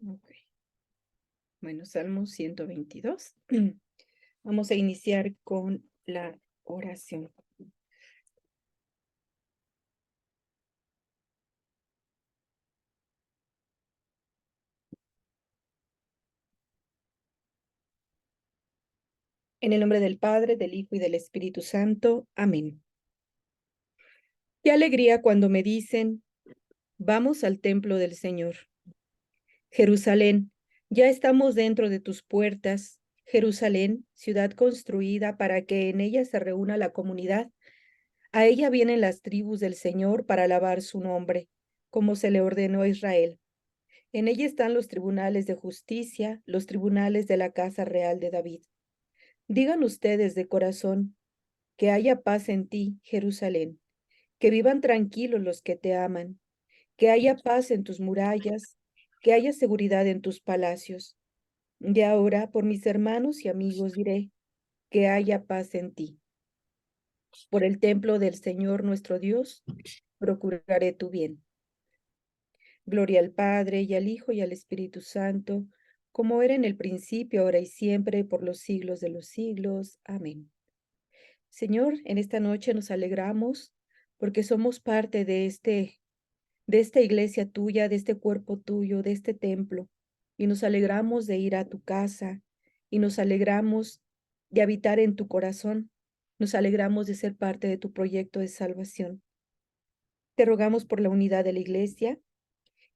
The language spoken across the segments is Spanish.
Ok. Bueno, Salmo 122. Vamos a iniciar con la oración. En el nombre del Padre, del Hijo y del Espíritu Santo. Amén. Qué alegría cuando me dicen, vamos al templo del Señor. Jerusalén, ya estamos dentro de tus puertas. Jerusalén, ciudad construida para que en ella se reúna la comunidad. A ella vienen las tribus del Señor para alabar su nombre, como se le ordenó a Israel. En ella están los tribunales de justicia, los tribunales de la casa real de David. Digan ustedes de corazón, que haya paz en ti, Jerusalén, que vivan tranquilos los que te aman, que haya paz en tus murallas, que haya seguridad en tus palacios. Y ahora, por mis hermanos y amigos diré, que haya paz en ti. Por el templo del Señor nuestro Dios, procuraré tu bien. Gloria al Padre, y al Hijo, y al Espíritu Santo, como era en el principio, ahora y siempre, por los siglos de los siglos. Amén. Señor, en esta noche nos alegramos porque somos parte de esta iglesia tuya, de este cuerpo tuyo, de este templo, y nos alegramos de ir a tu casa, y nos alegramos de habitar en tu corazón, nos alegramos de ser parte de tu proyecto de salvación. Te rogamos por la unidad de la iglesia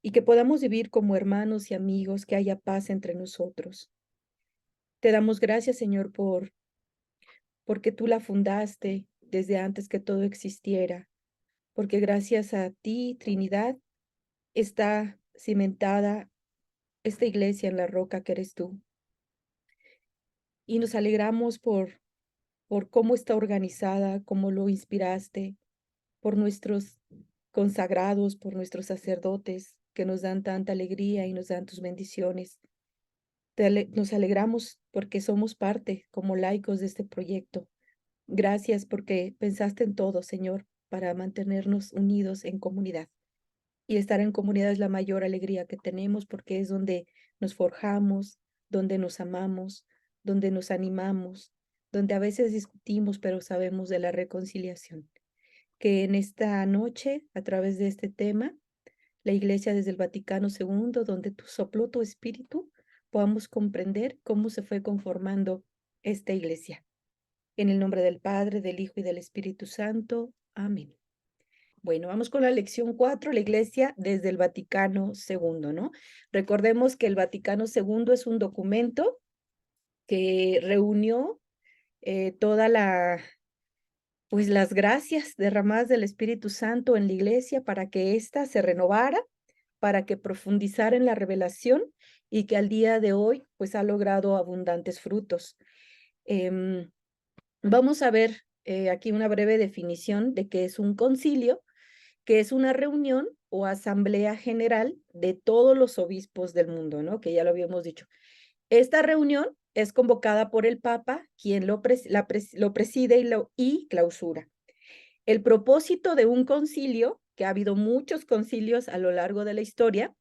y que podamos vivir como hermanos y amigos, que haya paz entre nosotros. Te damos gracias, Señor, porque tú la fundaste desde antes que todo existiera, porque gracias a ti, Trinidad, está cimentada esta iglesia en la roca que eres tú. Y nos alegramos por cómo está organizada, cómo lo inspiraste, por nuestros consagrados, por nuestros sacerdotes que nos dan tanta alegría y nos dan tus bendiciones. Nos alegramos porque somos parte como laicos de este proyecto. Gracias porque pensaste en todo, Señor, para mantenernos unidos en comunidad. Y estar en comunidad es la mayor alegría que tenemos porque es donde nos forjamos, donde nos amamos, donde nos animamos, donde a veces discutimos, pero sabemos de la reconciliación. Que en esta noche, a través de este tema, la Iglesia desde el Vaticano II, donde tú sopló tu espíritu, podamos comprender cómo se fue conformando esta Iglesia. En el nombre del Padre, del Hijo y del Espíritu Santo. Amén. Bueno, vamos con la lección 4, la Iglesia desde el Vaticano II, ¿no? Recordemos que el Vaticano II es un documento que reunió toda pues las gracias derramadas del Espíritu Santo en la Iglesia para que ésta se renovara, para que profundizara en la revelación y que al día de hoy pues ha logrado abundantes frutos. Vamos a ver aquí una breve definición de qué es un concilio, que es una reunión o asamblea general de todos los obispos del mundo, ¿no? Que ya lo habíamos dicho. Esta reunión es convocada por el Papa, quien lo preside y clausura. El propósito de un concilio, que ha habido muchos concilios a lo largo de la historia,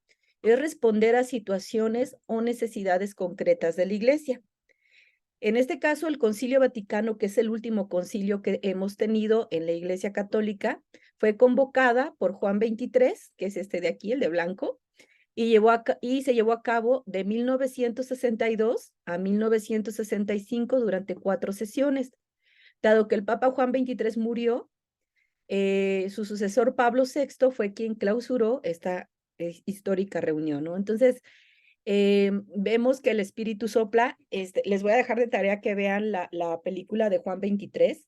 es responder a situaciones o necesidades concretas de la Iglesia. En este caso, el Concilio Vaticano, que es el último concilio que hemos tenido en la Iglesia Católica, fue convocada por Juan XXIII, que es este de aquí, el de blanco, y se llevó a cabo de 1962 a 1965 durante 4 sesiones. Dado que el Papa Juan XXIII murió, su sucesor Pablo VI fue quien clausuró esta histórica reunión, ¿no? Entonces, vemos que el Espíritu sopla. Les voy a dejar de tarea que vean la película de Juan XXIII,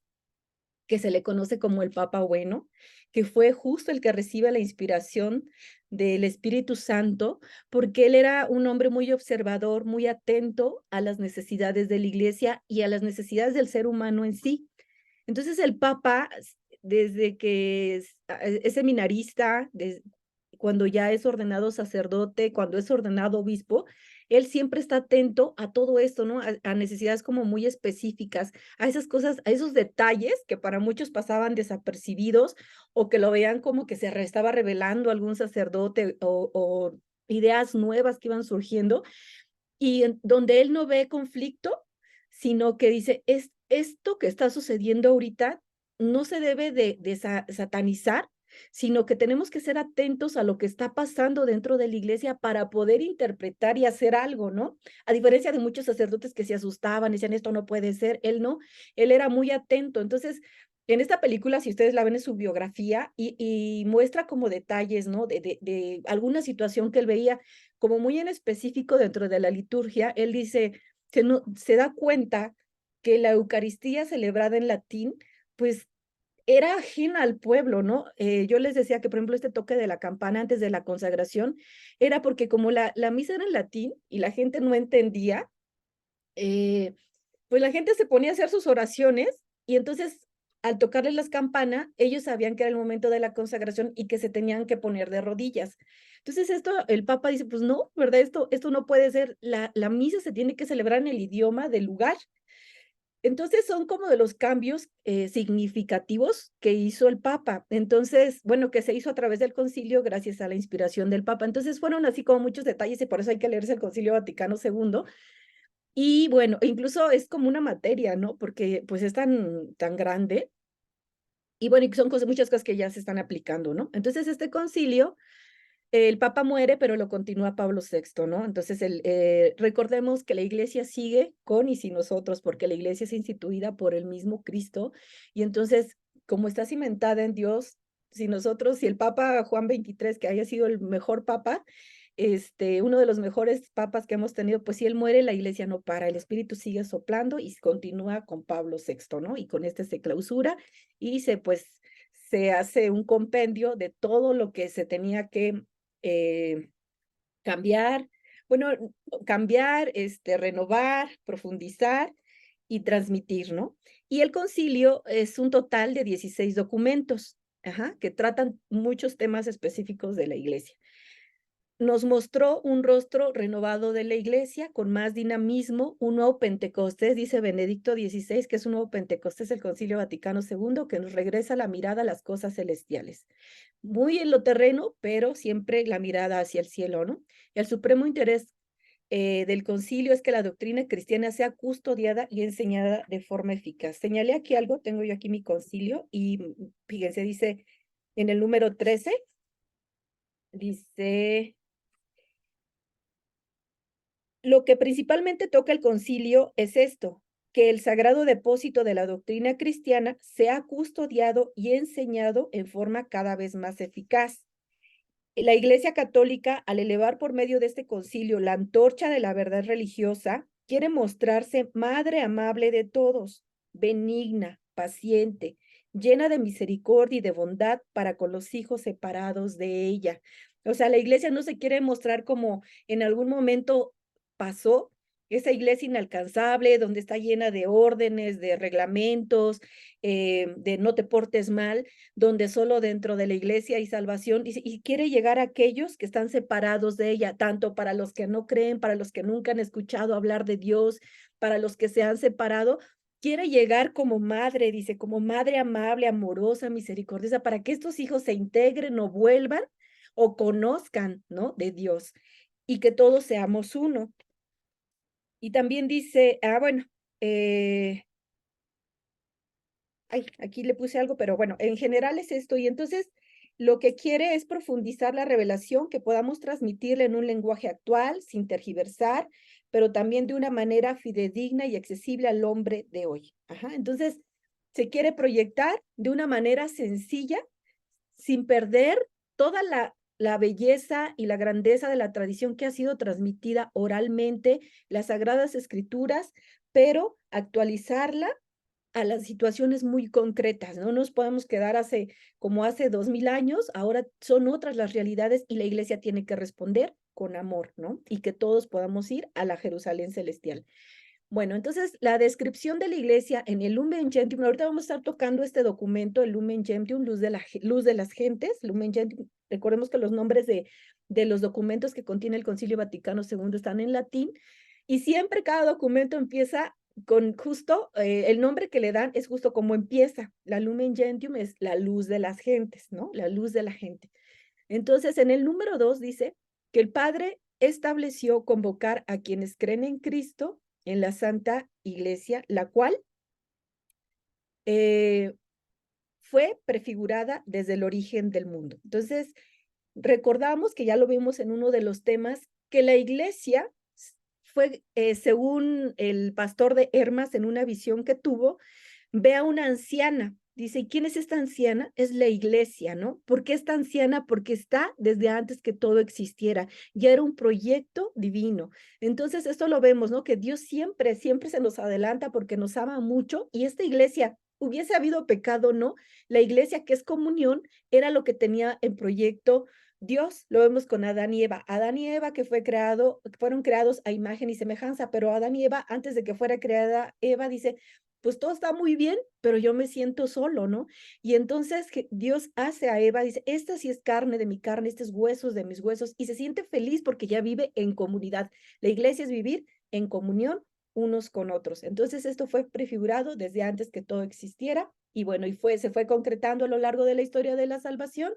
que se le conoce como el Papa Bueno, que fue justo el que recibe la inspiración del Espíritu Santo, porque él era un hombre muy observador, muy atento a las necesidades de la iglesia y a las necesidades del ser humano en sí. Entonces el Papa, desde que es seminarista, cuando ya es ordenado sacerdote, cuando es ordenado obispo, él siempre está atento a todo esto, ¿no? A necesidades como muy específicas, a esas cosas, a esos detalles que para muchos pasaban desapercibidos o que lo veían como que se estaba revelando algún sacerdote o ideas nuevas que iban surgiendo y donde él no ve conflicto, sino que dice, esto que está sucediendo ahorita no se debe de satanizar, sino que tenemos que ser atentos a lo que está pasando dentro de la iglesia para poder interpretar y hacer algo, ¿no? A diferencia de muchos sacerdotes que se asustaban, decían, esto no puede ser, él no, él era muy atento. Entonces, en esta película, si ustedes la ven en su biografía y muestra como detalles, ¿no? De alguna situación que él veía como muy en específico dentro de la liturgia, él dice, se da cuenta que la Eucaristía celebrada en latín, pues era ajena al pueblo, ¿no? Yo les decía que, por ejemplo, este toque de la campana antes de la consagración era porque como la misa era en latín y la gente no entendía, eh, pues la gente se ponía a hacer sus oraciones y entonces al tocarles las campanas, ellos sabían que era el momento de la consagración y que se tenían que poner de rodillas. Entonces esto, el Papa dice, pues no, ¿verdad? Esto no puede ser, la misa se tiene que celebrar en el idioma del lugar. Entonces son como de los cambios significativos que hizo el Papa. Entonces, bueno, que se hizo a través del concilio gracias a la inspiración del Papa. Entonces fueron así como muchos detalles y por eso hay que leerse el Concilio Vaticano II. Y bueno, incluso es como una materia, ¿no? Porque pues es tan grande. Y bueno, y son cosas, muchas cosas que ya se están aplicando, ¿no? Entonces este concilio el Papa muere, pero lo continúa Pablo VI, ¿no? Entonces, recordemos que la iglesia sigue con y sin nosotros, porque la iglesia es instituida por el mismo Cristo, y entonces, como está cimentada en Dios, si nosotros, si el Papa Juan XXIII, que haya sido el mejor Papa, uno de los mejores papas que hemos tenido, pues si él muere, la iglesia no para, el Espíritu sigue soplando y continúa con Pablo VI, ¿no? Y con este se clausura y pues, se hace un compendio de todo lo que se tenía que eh, cambiar, bueno, cambiar, renovar, profundizar y transmitir, ¿no? Y el concilio es un total de 16 documentos, ajá, que tratan muchos temas específicos de la iglesia. Nos mostró un rostro renovado de la iglesia con más dinamismo, un nuevo Pentecostés, dice Benedicto XVI, que es un nuevo Pentecostés, el Concilio Vaticano II, que nos regresa la mirada a las cosas celestiales. Muy en lo terreno, pero siempre la mirada hacia el cielo, ¿no? El supremo interés del concilio es que la doctrina cristiana sea custodiada y enseñada de forma eficaz. Señalé aquí algo, tengo yo aquí mi concilio y fíjense, dice en el número 13, dice, lo que principalmente toca el concilio es esto, que el sagrado depósito de la doctrina cristiana sea custodiado y enseñado en forma cada vez más eficaz. La Iglesia Católica, al elevar por medio de este concilio la antorcha de la verdad religiosa, quiere mostrarse madre amable de todos, benigna, paciente, llena de misericordia y de bondad para con los hijos separados de ella. O sea, la iglesia no se quiere mostrar como en algún momento pasó, esa iglesia inalcanzable, donde está llena de órdenes, de reglamentos, de no te portes mal, donde solo dentro de la iglesia hay salvación y quiere llegar a aquellos que están separados de ella, tanto para los que no creen, para los que nunca han escuchado hablar de Dios, para los que se han separado. Quiere llegar como madre, dice, como madre amable, amorosa, misericordiosa, para que estos hijos se integren o vuelvan o conozcan, ¿no? De Dios y que todos seamos uno. Y también dice, bueno, ay, aquí le puse algo, pero bueno, en general es esto. Y entonces lo que quiere es profundizar la revelación, que podamos transmitirla en un lenguaje actual, sin tergiversar, pero también de una manera fidedigna y accesible al hombre de hoy. Ajá, entonces se quiere proyectar de una manera sencilla, sin perder toda la belleza y la grandeza de la tradición que ha sido transmitida oralmente, las Sagradas Escrituras, pero actualizarla a las situaciones muy concretas. No nos podemos quedar como hace 2000 años, ahora son otras las realidades y la iglesia tiene que responder con amor, ¿no? Y que todos podamos ir a la Jerusalén celestial. Bueno, entonces la descripción de la iglesia en el Lumen Gentium, ahorita vamos a estar tocando este documento, el Lumen Gentium, luz de las gentes, Lumen Gentium, recordemos que los nombres de los documentos que contiene el Concilio Vaticano II están en latín, y siempre cada documento empieza con justo, el nombre que le dan es justo como empieza, la Lumen Gentium es la luz de las gentes, ¿no? La luz de la gente. Entonces, en el número 2 dice, que el Padre estableció convocar a quienes creen en Cristo en la Santa Iglesia, la cual fue prefigurada desde el origen del mundo. Entonces, recordamos que ya lo vimos en uno de los temas, que la iglesia fue, según el pastor de Hermas, en una visión que tuvo, ve a una anciana. Dice, ¿y quién es esta anciana? Es la iglesia, ¿no? ¿Por qué esta anciana? Porque está desde antes que todo existiera. Ya era un proyecto divino. Entonces, esto lo vemos, ¿no? Que Dios siempre, siempre se nos adelanta porque nos ama mucho. Y esta iglesia, hubiese habido pecado, ¿no? La iglesia, que es comunión, era lo que tenía en proyecto Dios. Lo vemos con Adán y Eva. Adán y Eva que fueron creados a imagen y semejanza, pero Adán y Eva, antes de que fuera creada Eva, dice, pues todo está muy bien, pero yo me siento solo, ¿no? Y entonces Dios hace a Eva, dice, esta sí es carne de mi carne, este es huesos de mis huesos, y se siente feliz porque ya vive en comunidad. La iglesia es vivir en comunión unos con otros. Entonces esto fue prefigurado desde antes que todo existiera, y bueno, se fue concretando a lo largo de la historia de la salvación.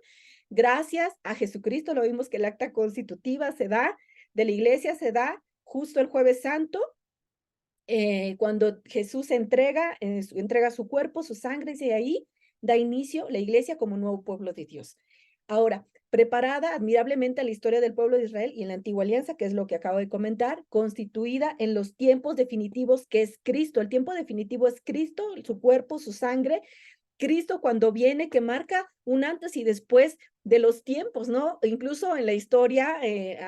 Gracias a Jesucristo, lo vimos que el acta constitutiva se da, de la iglesia se da justo el Jueves Santo, cuando Jesús entrega su cuerpo, su sangre, y ahí da inicio la iglesia como nuevo pueblo de Dios. Ahora, preparada admirablemente a la historia del pueblo de Israel y en la antigua alianza, que es lo que acabo de comentar, constituida en los tiempos definitivos, que es Cristo. El tiempo definitivo es Cristo, su cuerpo, su sangre, Cristo cuando viene, que marca un antes y después de los tiempos, ¿no? Incluso en la historia,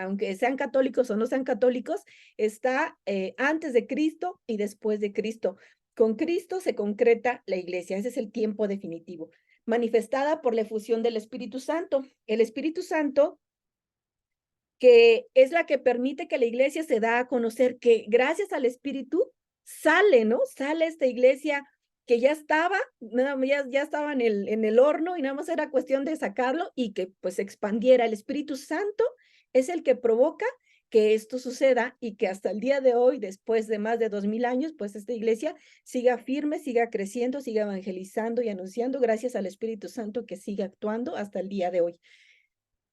aunque sean católicos o no sean católicos, está antes de Cristo y después de Cristo. Con Cristo se concreta la iglesia, ese es el tiempo definitivo, manifestada por la efusión del Espíritu Santo. El Espíritu Santo, que es la que permite que la iglesia se da a conocer, que gracias al Espíritu sale, ¿no? Sale esta iglesia que ya estaba, ya estaba en el horno y nada más era cuestión de sacarlo y que pues se expandiera. El Espíritu Santo es el que provoca que esto suceda y que hasta el día de hoy, después de más de 2000 años, pues esta iglesia siga firme, siga creciendo, siga evangelizando y anunciando gracias al Espíritu Santo que sigue actuando hasta el día de hoy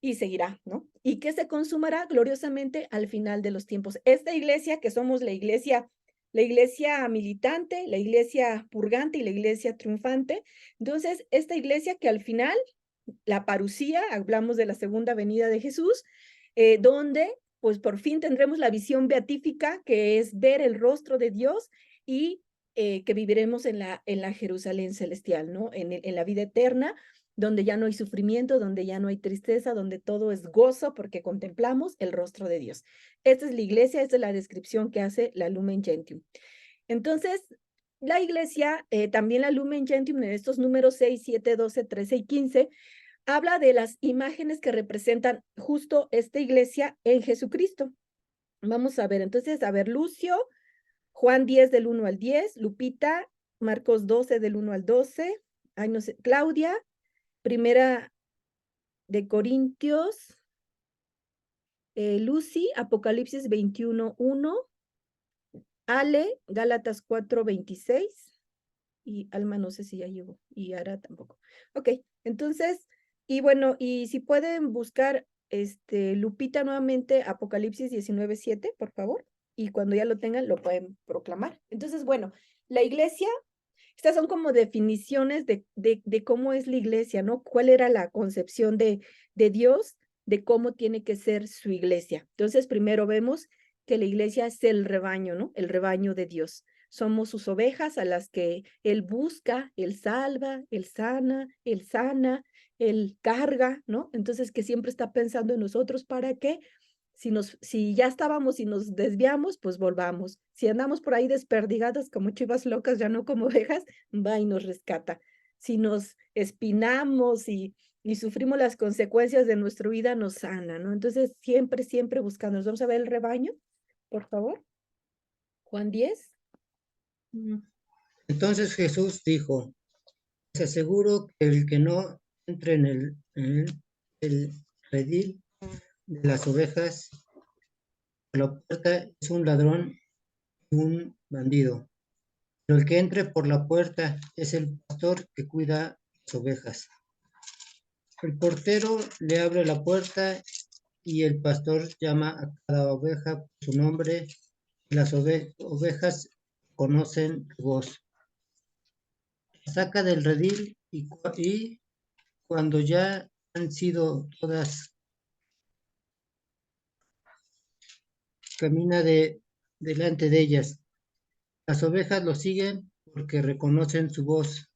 y seguirá, ¿no? Y que se consumará gloriosamente al final de los tiempos. Esta iglesia, que somos la iglesia militante, la iglesia purgante y la iglesia triunfante, entonces esta iglesia que al final, la parucía, hablamos de la segunda venida de Jesús, donde pues por fin tendremos la visión beatífica, que es ver el rostro de Dios y que viviremos en la Jerusalén celestial, ¿no? En la vida eterna, donde ya no hay sufrimiento, donde ya no hay tristeza, donde todo es gozo porque contemplamos el rostro de Dios. Esta es la iglesia, esta es la descripción que hace la Lumen Gentium. Entonces, la iglesia, también la Lumen Gentium, en estos números 6, 7, 12, 13 y 15, habla de las imágenes que representan justo esta iglesia en Jesucristo. Vamos a ver, entonces, a ver, Lucio, Juan 10 del 1 al 10, Lupita, Marcos 12 del 1 al 12, ay, no sé, Claudia, Primera de Corintios, Lucy, Apocalipsis 21, 1, Ale, Gálatas 4, 26, y Alma no sé si ya llegó, y Ara tampoco. Ok, entonces, y bueno, y si pueden buscar, Lupita nuevamente, Apocalipsis 19, 7, por favor, y cuando ya lo tengan, lo pueden proclamar. Entonces, bueno, la iglesia, estas son como definiciones de cómo es la iglesia, ¿no? ¿Cuál era la concepción de Dios, de cómo tiene que ser su iglesia? Entonces, primero vemos que la iglesia es el rebaño, ¿no? El rebaño de Dios. Somos sus ovejas a las que Él busca, Él salva, Él sana, Él carga, ¿no? Entonces, que siempre está pensando en nosotros para que si ya estábamos y nos desviamos, pues volvamos. Si andamos por ahí desperdigadas como chivas locas, ya no como ovejas, va y nos rescata. Si nos espinamos y sufrimos las consecuencias de nuestra vida, nos sana, ¿no? Entonces, siempre, siempre buscando. Nos vamos a ver el rebaño, por favor. Juan 10. Entonces Jesús dijo, les aseguro que el que no entre el redil de las ovejas a la puerta es un ladrón y un bandido. Pero el que entre por la puerta es el pastor que cuida las ovejas. El portero le abre la puerta y el pastor llama a cada oveja por su nombre. Las ovejas conocen tu voz. Saca del redil y cuando ya han sido todas, camina delante de ellas. Las ovejas lo siguen porque reconocen su voz.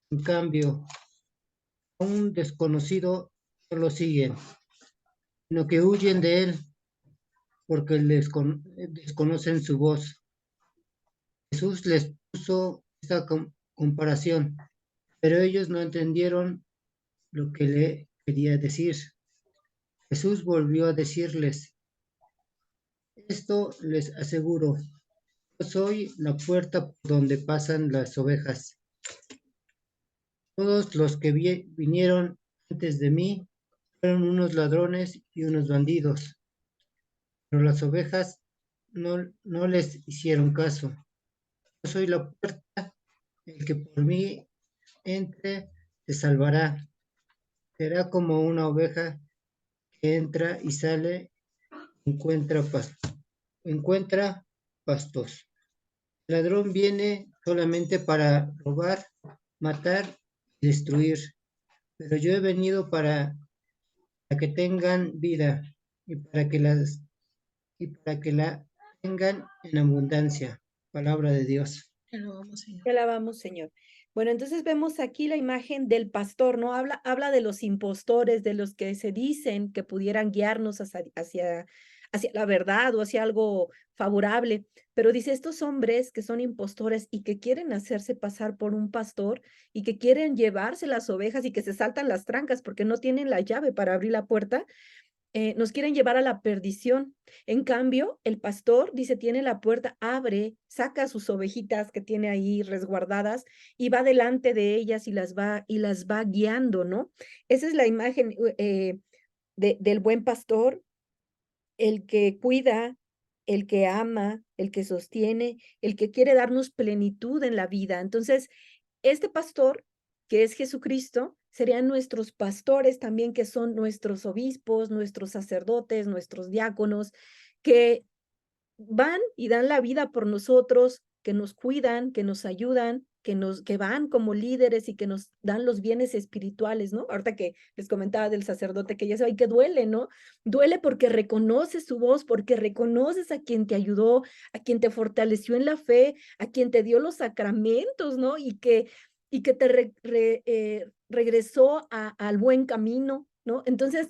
En cambio, a un desconocido no lo siguen, sino que huyen de él porque desconocen su voz. Jesús les puso esta comparación, pero ellos no entendieron lo que le quería decir. Jesús volvió a decirles, esto les aseguro, yo soy la puerta por donde pasan las ovejas. Todos los que vinieron antes de mí fueron unos ladrones y unos bandidos, pero las ovejas no les hicieron caso. Yo soy la puerta, el que por mí entre se salvará. Será como una oveja que entra y sale, encuentra, encuentra pastos. El ladrón viene solamente para robar, matar y destruir, pero yo he venido para que tengan vida y y para que la tengan en abundancia. Palabra de Dios. Te alabamos, Señor. Bueno, entonces vemos aquí la imagen del pastor, ¿no? Habla de los impostores, de los que se dicen que pudieran guiarnos hacia la verdad o hacia algo favorable. Pero dice, estos hombres que son impostores y que quieren hacerse pasar por un pastor y que quieren llevarse las ovejas y que se saltan las trancas porque no tienen la llave para abrir la puerta, nos quieren llevar a la perdición. En cambio, el pastor dice, tiene la puerta, abre, saca sus ovejitas que tiene ahí resguardadas y va delante de ellas y las va guiando, ¿no? Esa es la imagen del buen pastor, el que cuida, el que ama, el que sostiene, el que quiere darnos plenitud en la vida. Entonces, este pastor, que es Jesucristo, serían nuestros pastores también, que son nuestros obispos, nuestros sacerdotes, nuestros diáconos, que van y dan la vida por nosotros, que nos cuidan, que nos ayudan, que van como líderes y que nos dan los bienes espirituales, ¿no? Ahorita que les comentaba del sacerdote que ya se va y que duele, ¿no? Duele porque reconoces su voz, porque reconoces a quien te ayudó, a quien te fortaleció en la fe, a quien te dio los sacramentos, ¿no? Y que te regresó al buen camino, ¿no? Entonces,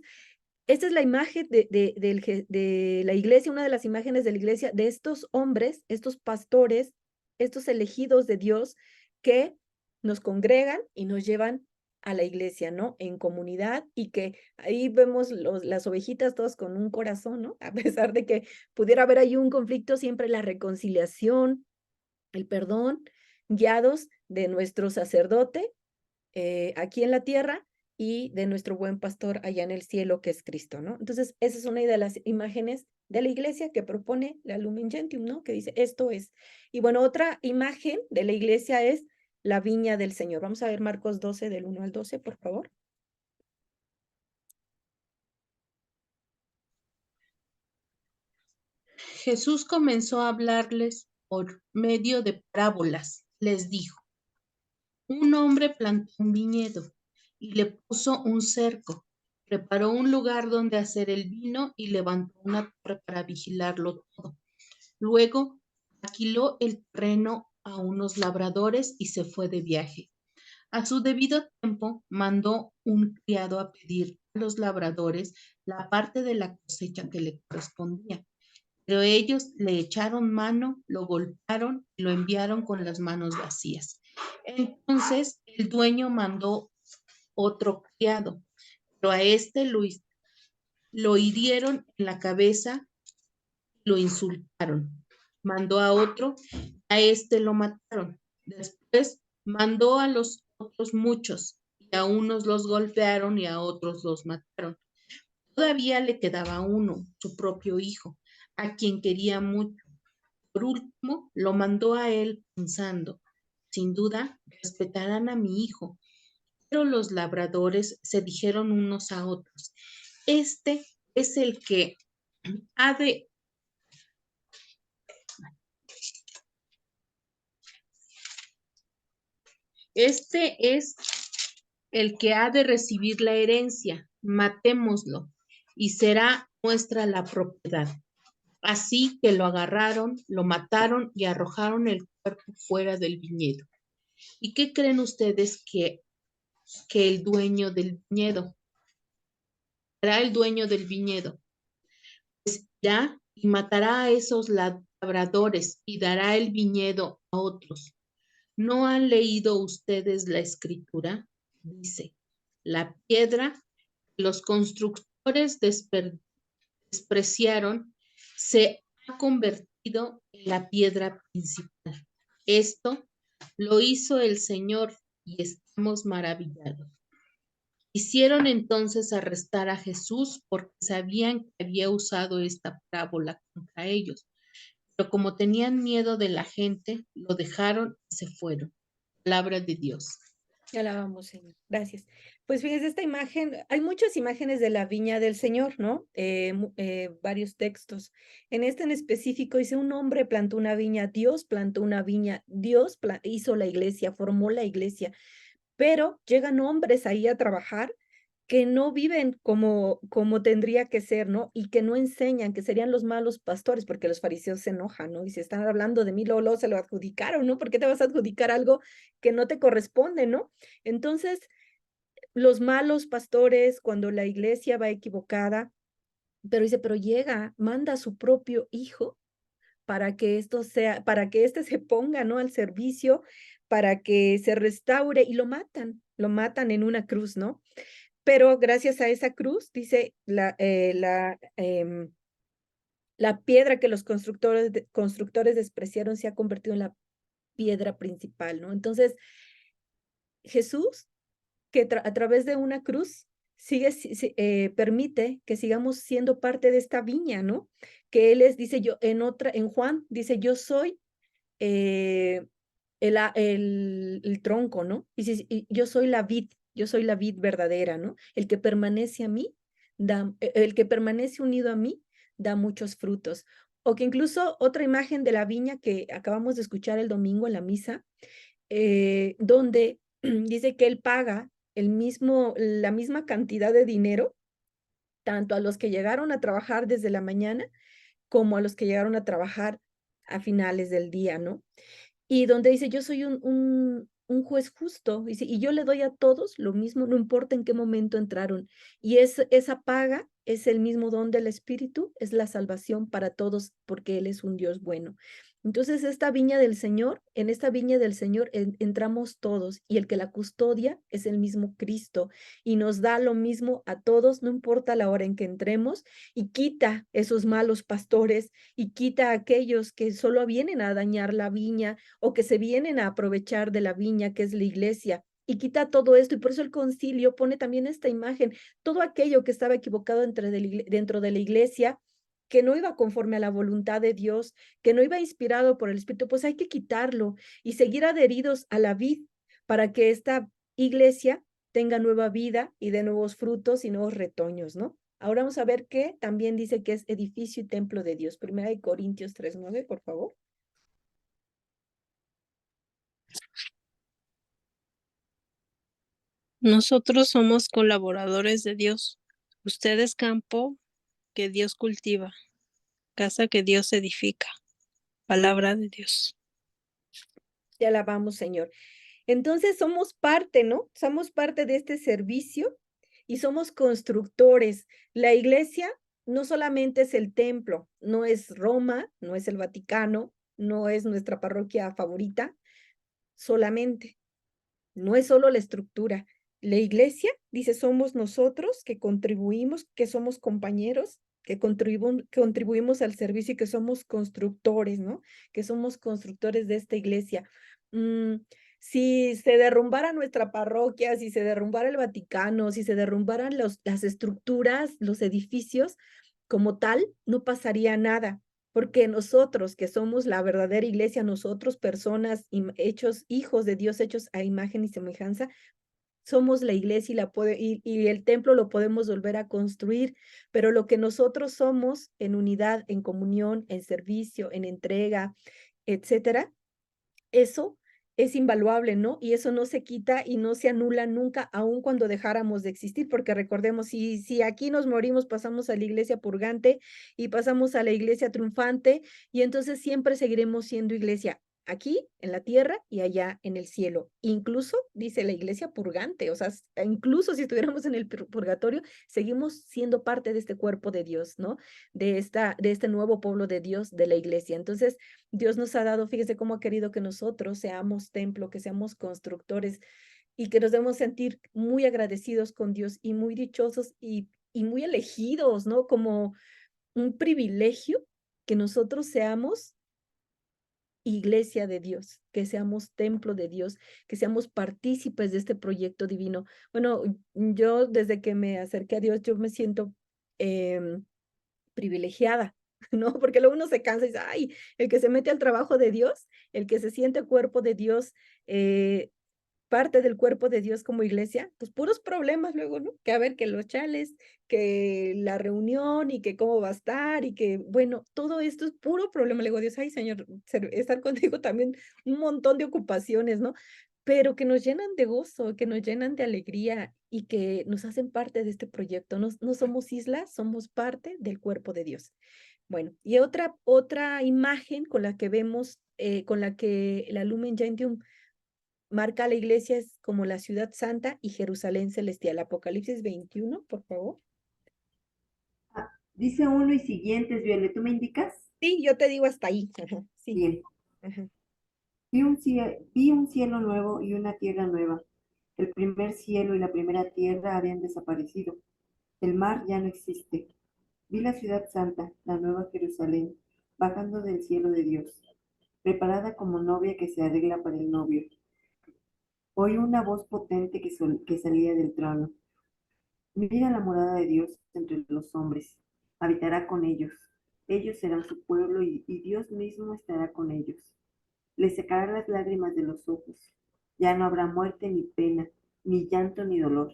esta es la imagen de la iglesia, una de las imágenes de la iglesia, de estos hombres, estos pastores, estos elegidos de Dios que nos congregan y nos llevan a la iglesia, ¿no? En comunidad y que ahí vemos las ovejitas todas con un corazón, ¿no? A pesar de que pudiera haber ahí un conflicto, siempre la reconciliación, el perdón, guiados de nuestro sacerdote aquí en la tierra y de nuestro buen pastor allá en el cielo, que es Cristo, ¿no? Entonces, esa es una de las imágenes de la iglesia que propone la Lumen Gentium, ¿no? Que dice, esto es. Y bueno, otra imagen de la iglesia es la viña del Señor. Vamos a ver Marcos 12, del 1 al 12, por favor. Jesús comenzó a hablarles por medio de parábolas. Les dijo, un hombre plantó un viñedo y le puso un cerco, preparó un lugar donde hacer el vino y levantó una torre para vigilarlo todo. Luego alquiló el terreno a unos labradores y se fue de viaje. A su debido tiempo mandó un criado a pedir a los labradores la parte de la cosecha que le correspondía. Pero ellos le echaron mano, lo golpearon y lo enviaron con las manos vacías. Entonces el dueño mandó otro criado, pero a este lo hirieron en la cabeza, lo insultaron. Mandó a otro, a este lo mataron. Después mandó a los otros muchos, y a unos los golpearon y a otros los mataron. Todavía le quedaba uno, su propio hijo, a quien quería mucho. Por último, lo mandó a él pensando, sin duda, respetarán a mi hijo. Pero los labradores se dijeron unos a otros, este es el que ha de Este es el que ha de recibir la herencia. Matémoslo, y será nuestra la propiedad. Así que lo agarraron, lo mataron y arrojaron el cuerpo fuera del viñedo. ¿Y qué creen ustedes que el dueño del viñedo? Será el dueño del viñedo. Pues irá y matará a esos labradores y dará el viñedo a otros. ¿No han leído ustedes la escritura? Dice, la piedra que los constructores despreciaron se ha convertido en la piedra principal. Esto lo hizo el Señor y estamos maravillados. Hicieron entonces arrestar a Jesús porque sabían que había usado esta parábola contra ellos. Pero como tenían miedo de la gente, lo dejaron y se fueron. Palabra de Dios. Te alabamos, Señor. Gracias. Pues fíjense, esta imagen, hay muchas imágenes de la viña del Señor, ¿no? Varios textos. En este en específico dice, un hombre plantó una viña, Dios plantó una viña, Dios hizo la iglesia, formó la iglesia, pero llegan hombres ahí a trabajar que no viven como tendría que ser, ¿no? Y que no enseñan, que serían los malos pastores, porque los fariseos se enojan, ¿no? Y si están hablando de mí, luego se lo adjudicaron, ¿no? ¿Por qué te vas a adjudicar algo que no te corresponde, ¿no? Entonces, los malos pastores, cuando la iglesia va equivocada, pero dice, pero llega, manda a su propio hijo para que esto sea, para que éste se ponga, ¿no? Al servicio, para que se restaure, y lo matan en una cruz, ¿no? Pero gracias a esa cruz, dice la piedra que los constructores despreciaron se ha convertido en la piedra principal, ¿no? Entonces, Jesús, que a través de una cruz permite que sigamos siendo parte de esta viña, ¿no? Que Él dice yo, en Juan, dice, yo soy eh, el tronco, ¿no? Y yo soy la vid verdadera, ¿no? El que permanece a mí, el que permanece unido a mí, da muchos frutos. O que incluso otra imagen de la viña que acabamos de escuchar el domingo en la misa, donde dice que él paga la misma cantidad de dinero, tanto a los que llegaron a trabajar desde la mañana como a los que llegaron a trabajar a finales del día, ¿no? Y donde dice, yo soy un juez justo, dice, y yo le doy a todos lo mismo, no importa en qué momento entraron. Y esa paga es el mismo don del Espíritu, es la salvación para todos, porque Él es un Dios bueno. Entonces, en esta viña del Señor entramos todos, y el que la custodia es el mismo Cristo, y nos da lo mismo a todos, no importa la hora en que entremos, y quita esos malos pastores, y quita a aquellos que solo vienen a dañar la viña o que se vienen a aprovechar de la viña que es la iglesia. Y quita todo esto, y por eso el concilio pone también esta imagen, todo aquello que estaba equivocado dentro de la iglesia, que no iba conforme a la voluntad de Dios, que no iba inspirado por el Espíritu, pues hay que quitarlo y seguir adheridos a la vid para que esta iglesia tenga nueva vida y de nuevos frutos y nuevos retoños, ¿no? Ahora vamos a ver qué también dice que es edificio y templo de Dios. Primera de Corintios 3:9, por favor. Nosotros somos colaboradores de Dios. Usted es campo que Dios cultiva, casa que Dios edifica. Palabra de Dios. Te alabamos, Señor. Entonces somos parte, ¿no? Somos parte de este servicio y somos constructores. La iglesia no solamente es el templo, no es Roma, no es el Vaticano, no es nuestra parroquia favorita, solamente. No es solo la estructura. La iglesia, dice, somos nosotros que contribuimos, que somos compañeros, que contribuimos al servicio y que somos constructores, ¿no? Que somos constructores de esta iglesia. Si se derrumbara nuestra parroquia, si se derrumbara el Vaticano, si se derrumbaran las estructuras, los edificios, como tal, no pasaría nada, porque nosotros, que somos la verdadera iglesia, nosotros, personas hechos hijos de Dios, hechos a imagen y semejanza, somos la iglesia y el templo lo podemos volver a construir, pero lo que nosotros somos en unidad, en comunión, en servicio, en entrega, etcétera, eso es invaluable, ¿no? Y eso no se quita y no se anula nunca, aun cuando dejáramos de existir, porque recordemos, si aquí nos morimos, pasamos a la iglesia purgante y pasamos a la iglesia triunfante, y entonces siempre seguiremos siendo iglesia aquí en la tierra y allá en el cielo. Incluso dice la iglesia purgante, o sea, incluso si estuviéramos en el purgatorio, seguimos siendo parte de este cuerpo de Dios, ¿no? De este nuevo pueblo de Dios, de la iglesia. Entonces, Dios nos ha dado, fíjese cómo ha querido que nosotros seamos templo, que seamos constructores y que nos debemos sentir muy agradecidos con Dios y muy dichosos y muy elegidos, ¿no? Como un privilegio que nosotros seamos iglesia de Dios, que seamos templo de Dios, que seamos partícipes de este proyecto divino. Bueno, yo desde que me acerqué a Dios, yo me siento privilegiada, ¿no? Porque luego uno se cansa y dice, ay, el que se mete al trabajo de Dios, el que se siente cuerpo de Dios, parte del cuerpo de Dios como iglesia, pues puros problemas luego, ¿no? Que a ver, que los chales, que la reunión y que cómo va a estar y que, bueno, todo esto es puro problema. Le digo, Dios, ay, Señor, estar contigo también un montón de ocupaciones, ¿no? Pero que nos llenan de gozo, que nos llenan de alegría y que nos hacen parte de este proyecto. No somos islas, somos parte del cuerpo de Dios. Bueno, y otra imagen con la que vemos, con la que la Lumen Gentium marca a la iglesia es como la ciudad santa y Jerusalén celestial. Apocalipsis 21, por favor. Dice uno y siguientes, Violet, ¿tú me indicas? Sí, yo te digo hasta ahí. Ajá, sí. Bien. Ajá. Vi un cielo nuevo y una tierra nueva. El primer cielo y la primera tierra habían desaparecido. El mar ya no existe. Vi la ciudad santa, la nueva Jerusalén, bajando del cielo de Dios, preparada como novia que se arregla para el novio. Oí una voz potente que salía del trono. Mira la morada de Dios entre los hombres. Habitará con ellos. Ellos serán su pueblo y Dios mismo estará con ellos. Les secará las lágrimas de los ojos. Ya no habrá muerte ni pena, ni llanto ni dolor.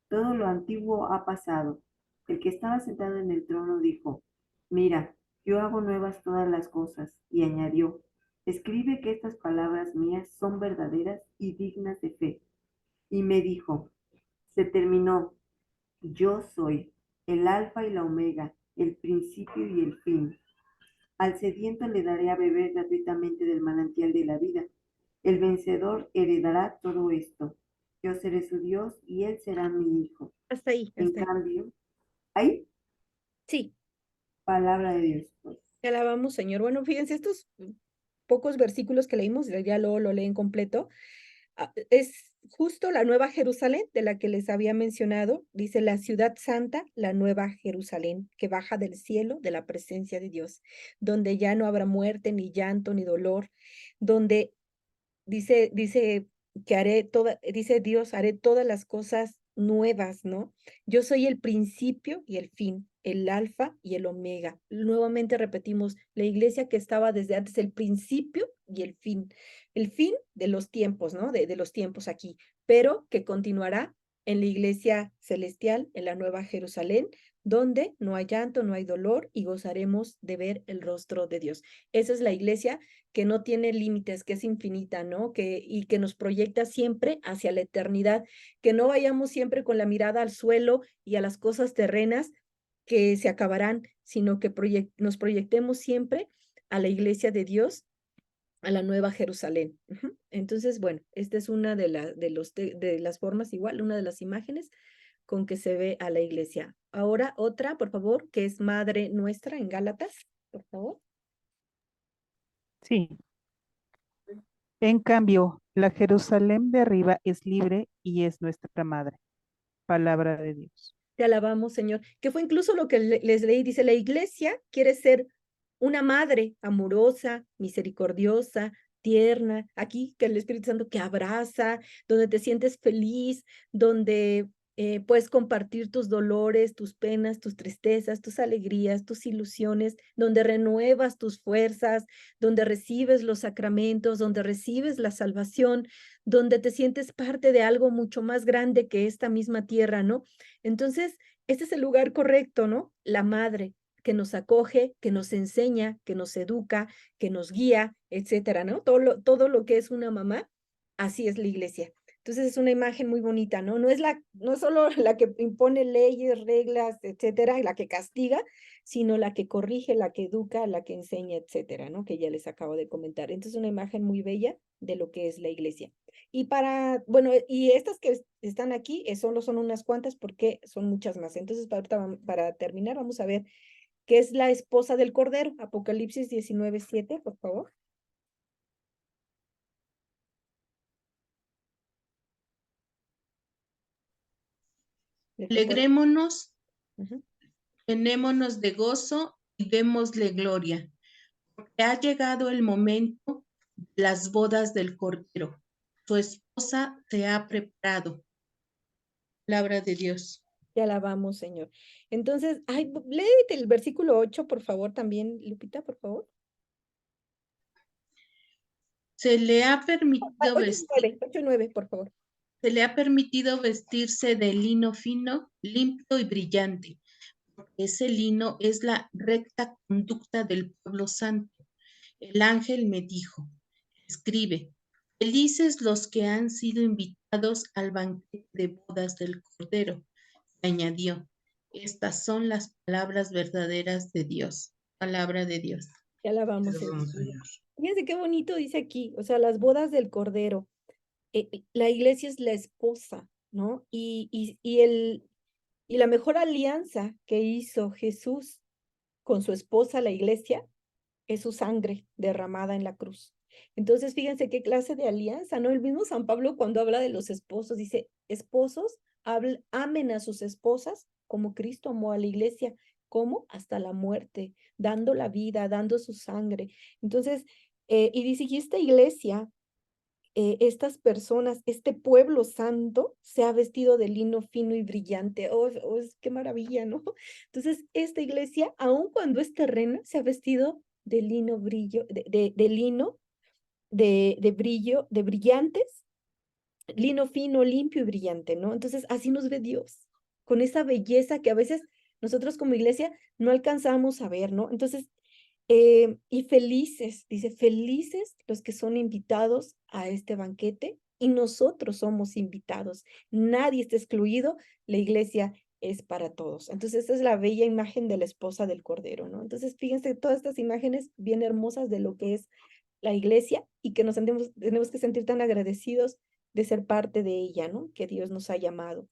Todo lo antiguo ha pasado. El que estaba sentado en el trono dijo, mira, yo hago nuevas todas las cosas. Y añadió, escribe que estas palabras mías son verdaderas y dignas de fe. Y me dijo, se terminó. Yo soy el alfa y la omega, el principio y el fin. Al sediento le daré a beber gratuitamente del manantial de la vida. El vencedor heredará todo esto. Yo seré su Dios y él será mi hijo. Hasta ahí, En hasta ahí. cambio, ¿hay? Sí, Palabra de Dios, pues. te alabamos, Señor. Bueno, fíjense, estos pocos versículos que leímos, ya lo leen completo. Es justo la Nueva Jerusalén de la que les había mencionado. Dice la ciudad santa, la Nueva Jerusalén, que baja del cielo de la presencia de Dios, donde ya no habrá muerte, ni llanto, ni dolor, donde dice que dice Dios, haré todas las cosas nuevas, ¿no? Yo soy el principio y el fin, el alfa y el omega. Nuevamente repetimos, la iglesia que estaba desde antes, el principio y el fin de los tiempos, ¿no? De los tiempos aquí, pero que continuará en la iglesia celestial, en la Nueva Jerusalén, donde no hay llanto, no hay dolor y gozaremos de ver el rostro de Dios. Esa es la iglesia que no tiene límites, que es infinita, ¿no? Y que nos proyecta siempre hacia la eternidad, que no vayamos siempre con la mirada al suelo y a las cosas terrenas que se acabarán, sino que nos proyectemos siempre a la iglesia de Dios, a la Nueva Jerusalén. Entonces, bueno, esta es una de las formas igual, una de las imágenes con que se ve a la iglesia. Ahora otra, por favor, que es Madre Nuestra en Gálatas, por favor. Sí. En cambio, la Jerusalén de arriba es libre y es nuestra madre. Palabra de Dios. Te alabamos, Señor. Que fue incluso lo que les leí. Dice, la iglesia quiere ser una madre amorosa, misericordiosa, tierna. Aquí que el Espíritu Santo que abraza, donde te sientes feliz, donde puedes compartir tus dolores, tus penas, tus tristezas, tus alegrías, tus ilusiones, donde renuevas tus fuerzas, donde recibes los sacramentos, donde recibes la salvación, donde te sientes parte de algo mucho más grande que esta misma tierra, ¿no? Entonces, este es el lugar correcto, ¿no? La madre que nos acoge, que nos enseña, que nos educa, que nos guía, etcétera, ¿no? Todo lo que es una mamá, así es la iglesia. Entonces es una imagen muy bonita, ¿no? No es solo la que impone leyes, reglas, etcétera, la que castiga, sino la que corrige, la que educa, la que enseña, etcétera, ¿no? Que ya les acabo de comentar. Entonces es una imagen muy bella de lo que es la iglesia. Y bueno, y estas que están aquí solo son unas cuantas porque son muchas más. Entonces para terminar vamos a ver qué es la esposa del Cordero. Apocalipsis 19:7, por favor. Alegrémonos, Ujú. llenémonos de gozo y démosle gloria, porque ha llegado el momento de las bodas del Cordero. Su esposa se ha preparado. Palabra de Dios. Te alabamos, Señor. Entonces, léete el versículo 8, por favor, también, Lupita, por favor. Se le ha permitido 8:9, por favor. Se le ha permitido vestirse de lino fino, limpio y brillante, porque ese lino es la recta conducta del pueblo santo. El ángel me dijo, escribe, felices los que han sido invitados al banquete de bodas del Cordero. Y añadió, estas son las palabras verdaderas de Dios. Palabra de Dios. Te alabamos, Te alabamos, Señor. Señor. Fíjense qué bonito dice aquí, o sea, las bodas del Cordero. La iglesia es la esposa, ¿no? Y la mejor alianza que hizo Jesús con su esposa, la iglesia, es su sangre derramada en la cruz. Entonces, fíjense qué clase de alianza, ¿no? El mismo San Pablo cuando habla de los esposos, dice, esposos, amen a sus esposas como Cristo amó a la iglesia, como hasta la muerte, dando la vida, dando su sangre. Entonces, y dice, y esta iglesia, estas personas, este pueblo santo se ha vestido de lino fino y brillante. Qué maravilla, ¿no? Entonces, esta iglesia, aun cuando es terrena, se ha vestido de lino brillo, de lino, de brillo, de brillantes, lino fino, limpio y brillante, ¿no? Entonces, así nos ve Dios, con esa belleza que a veces nosotros como iglesia no alcanzamos a ver, ¿no? Entonces, y felices, dice, felices los que son invitados a este banquete y nosotros somos invitados. Nadie está excluido, la iglesia es para todos. Entonces, esta es la bella imagen de la esposa del Cordero, ¿no? Entonces, fíjense todas estas imágenes bien hermosas de lo que es la iglesia y que tenemos que sentir tan agradecidos de ser parte de ella, ¿no? Que Dios nos ha llamado.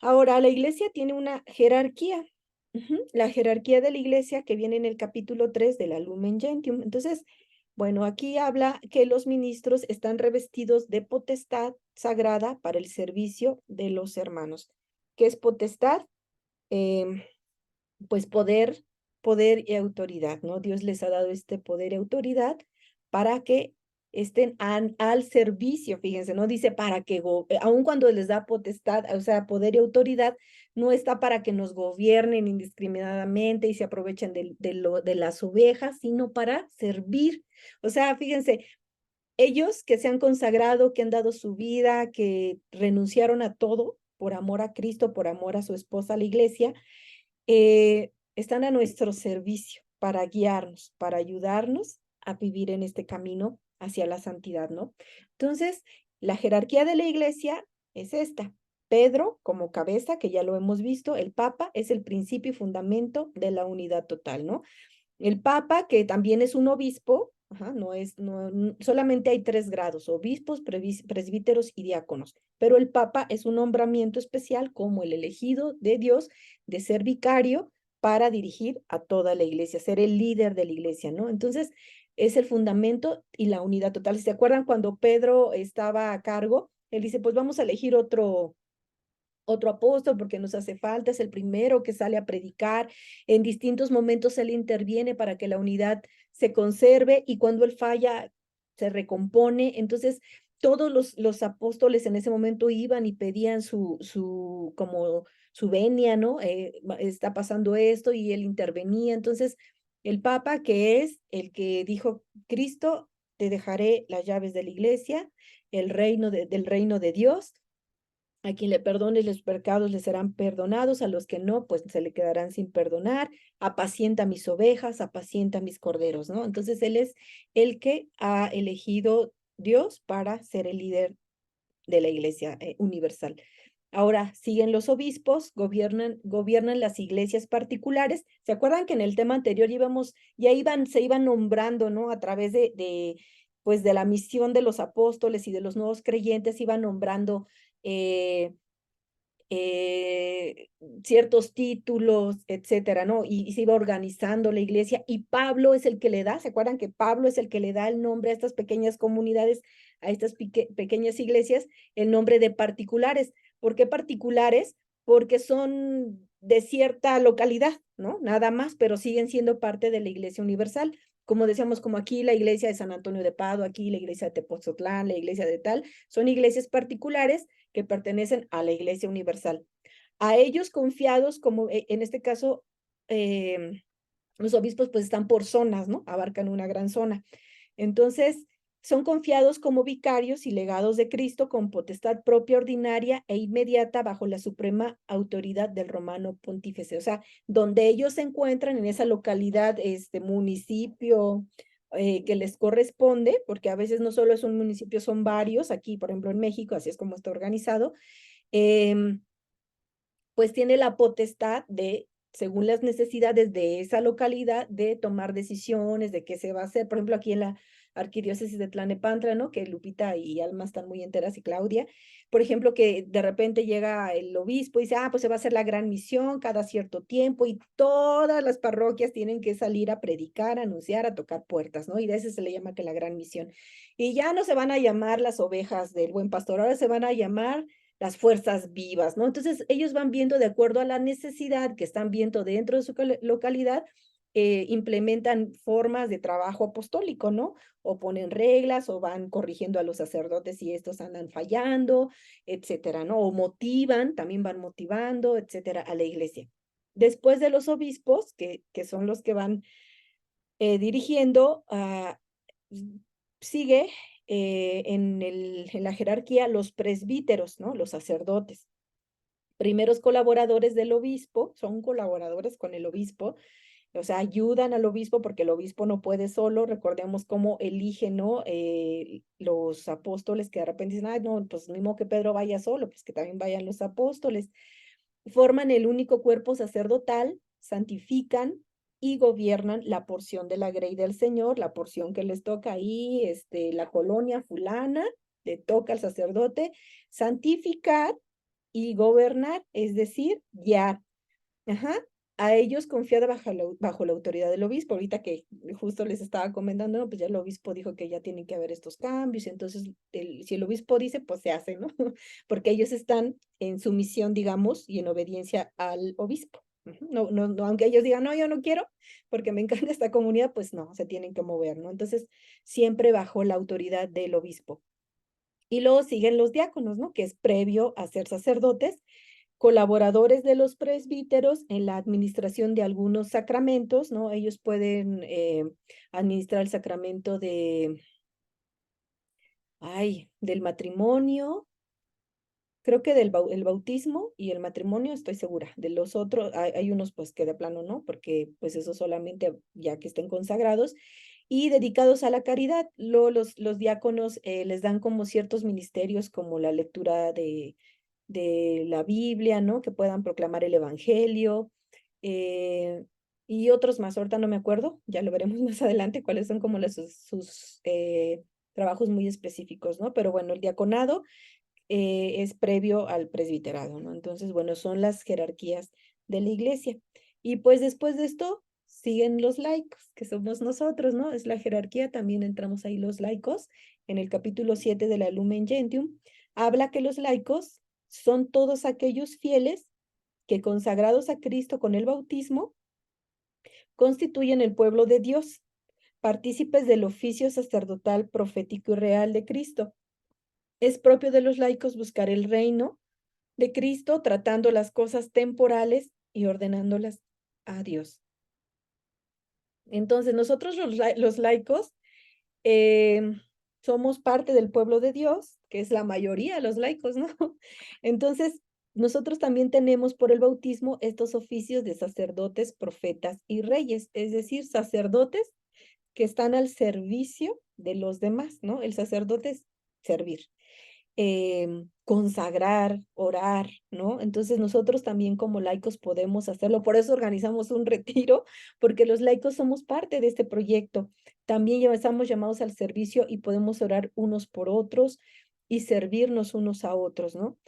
Ahora, la iglesia tiene una jerarquía. La jerarquía de la iglesia que viene en el capítulo 3 de la Lumen Gentium. Entonces, bueno, aquí habla que los ministros están revestidos de potestad sagrada para el servicio de los hermanos. ¿Qué es potestad? Pues poder y autoridad, ¿no? Dios les ha dado este poder y autoridad para que estén al servicio, fíjense, no dice para que, aun cuando les da potestad, o sea, poder y autoridad, no está para que nos gobiernen indiscriminadamente y se aprovechen de las ovejas, sino para servir. O sea, fíjense, ellos que se han consagrado, que han dado su vida, que renunciaron a todo por amor a Cristo, por amor a su esposa, la iglesia, están a nuestro servicio para guiarnos, para ayudarnos a vivir en este camino hacia la santidad, ¿no? Entonces, la jerarquía de la iglesia es esta. Pedro como cabeza, que ya lo hemos visto, el Papa es el principio y fundamento de la unidad total, ¿no? El Papa, que también es un obispo, solamente hay 3 grados, obispos, presbíteros y diáconos, pero el Papa es un nombramiento especial como el elegido de Dios de ser vicario para dirigir a toda la iglesia, ser el líder de la iglesia, ¿no? Entonces, es el fundamento y la unidad total. ¿Se acuerdan cuando Pedro estaba a cargo? Él dice, pues vamos a elegir otro apóstol porque nos hace falta, es el primero que sale a predicar, en distintos momentos él interviene para que la unidad se conserve y cuando él falla se recompone. Entonces, todos los apóstoles en ese momento iban y pedían como su venia, ¿no? Está pasando esto y él intervenía. Entonces, el Papa, que es el que dijo, Cristo, te dejaré las llaves de la iglesia, el reino del reino de Dios. A quien le perdones los pecados le serán perdonados, a los que no, pues se le quedarán sin perdonar. Apacienta mis ovejas, apacienta mis corderos, ¿no? Entonces él es el que ha elegido Dios para ser el líder de la iglesia universal. Ahora siguen los obispos, gobiernan las iglesias particulares. ¿Se acuerdan que en el tema anterior se iban nombrando, ¿no? A través pues de la misión de los apóstoles y de los nuevos creyentes, iban nombrando eh, eh, ciertos títulos, etcétera, ¿no? Y se iba organizando la iglesia y Pablo es el que le da, ¿se acuerdan que Pablo es el que le da el nombre a estas pequeñas comunidades, a estas pequeñas iglesias, el nombre de particulares? ¿Por qué particulares? Porque son de cierta localidad, ¿no? Nada más, pero siguen siendo parte de la iglesia universal. Como decíamos, como aquí la iglesia de San Antonio de Padua, aquí la iglesia de Tepoztlán, la iglesia de tal, son iglesias particulares que pertenecen a la Iglesia Universal. A ellos confiados, como en este caso, los obispos pues están por zonas, ¿no? Abarcan una gran zona. Entonces, son confiados como vicarios y legados de Cristo con potestad propia, ordinaria e inmediata bajo la suprema autoridad del romano pontífice. O sea, donde ellos se encuentran en esa localidad, municipio, que les corresponde, porque a veces no solo es un municipio, son varios, aquí por ejemplo en México, así es como está organizado, pues tiene la potestad de, según las necesidades de esa localidad, de tomar decisiones de qué se va a hacer. Por ejemplo, aquí en la arquidiócesis de Tlalnepantla, ¿no? Que Lupita y Alma están muy enteras y Claudia, por ejemplo, que de repente llega el obispo y dice, pues se va a hacer la gran misión cada cierto tiempo y todas las parroquias tienen que salir a predicar, a anunciar, a tocar puertas, ¿no? Y de ese se le llama que la gran misión. Y ya no se van a llamar las ovejas del buen pastor, ahora se van a llamar las fuerzas vivas, ¿no? Entonces ellos van viendo de acuerdo a la necesidad que están viendo dentro de su localidad, implementan formas de trabajo apostólico, ¿no? O ponen reglas o van corrigiendo a los sacerdotes si estos andan fallando, etcétera, ¿no? O motivan, también van motivando, etcétera, a la iglesia. Después de los obispos, que son los que van dirigiendo, sigue en la jerarquía los presbíteros, ¿no? Los sacerdotes. Primeros colaboradores del obispo, son colaboradores con el obispo, o sea, ayudan al obispo porque el obispo no puede solo. Recordemos cómo eligen, ¿no? Los apóstoles que de repente dicen, no, pues mismo que Pedro vaya solo, pues que también vayan los apóstoles. Forman el único cuerpo sacerdotal, santifican y gobiernan la porción de la grey del Señor, la porción que les toca ahí, la colonia fulana, le toca al sacerdote santificar y gobernar, es decir, guiar. Ajá. A ellos confiada bajo la autoridad del obispo. Ahorita que justo les estaba comentando, ¿no? Pues ya el obispo dijo que ya tienen que haber estos cambios, entonces si el obispo dice, pues se hace, ¿no? Porque ellos están en sumisión, digamos, y en obediencia al obispo. No, aunque ellos digan, no, yo no quiero, porque me encanta esta comunidad, pues no, se tienen que mover, ¿no? Entonces, siempre bajo la autoridad del obispo. Y luego siguen los diáconos, ¿no? Que es previo a ser sacerdotes, colaboradores de los presbíteros en la administración de algunos sacramentos, ¿no? Ellos pueden administrar el sacramento del matrimonio, creo que el bautismo y el matrimonio, estoy segura. De los otros, hay unos pues que de plano no, porque pues eso solamente ya que estén consagrados y dedicados a la caridad. Los diáconos les dan como ciertos ministerios como la lectura de la Biblia, ¿no? Que puedan proclamar el Evangelio, y otros más, ahorita no me acuerdo, ya lo veremos más adelante cuáles son como sus trabajos muy específicos, ¿no? Pero bueno, el diaconado es previo al presbiterado, ¿no? Entonces, bueno, son las jerarquías de la iglesia. Y pues después de esto siguen los laicos, que somos nosotros, ¿no? Es la jerarquía, también entramos ahí los laicos. En el capítulo 7 de la Lumen Gentium, habla que los laicos son todos aquellos fieles que consagrados a Cristo con el bautismo, constituyen el pueblo de Dios, partícipes del oficio sacerdotal, profético y real de Cristo. Es propio de los laicos buscar el reino de Cristo, tratando las cosas temporales y ordenándolas a Dios. Entonces, nosotros los laicos somos parte del pueblo de Dios, que es la mayoría de los laicos, ¿no? Entonces, nosotros también tenemos por el bautismo estos oficios de sacerdotes, profetas y reyes, es decir, sacerdotes que están al servicio de los demás, ¿no? El sacerdote es servir, consagrar, orar, ¿no? Entonces nosotros también como laicos podemos hacerlo. Por eso organizamos un retiro, porque los laicos somos parte de este proyecto. También ya estamos llamados al servicio y podemos orar unos por otros y servirnos unos a otros, ¿no?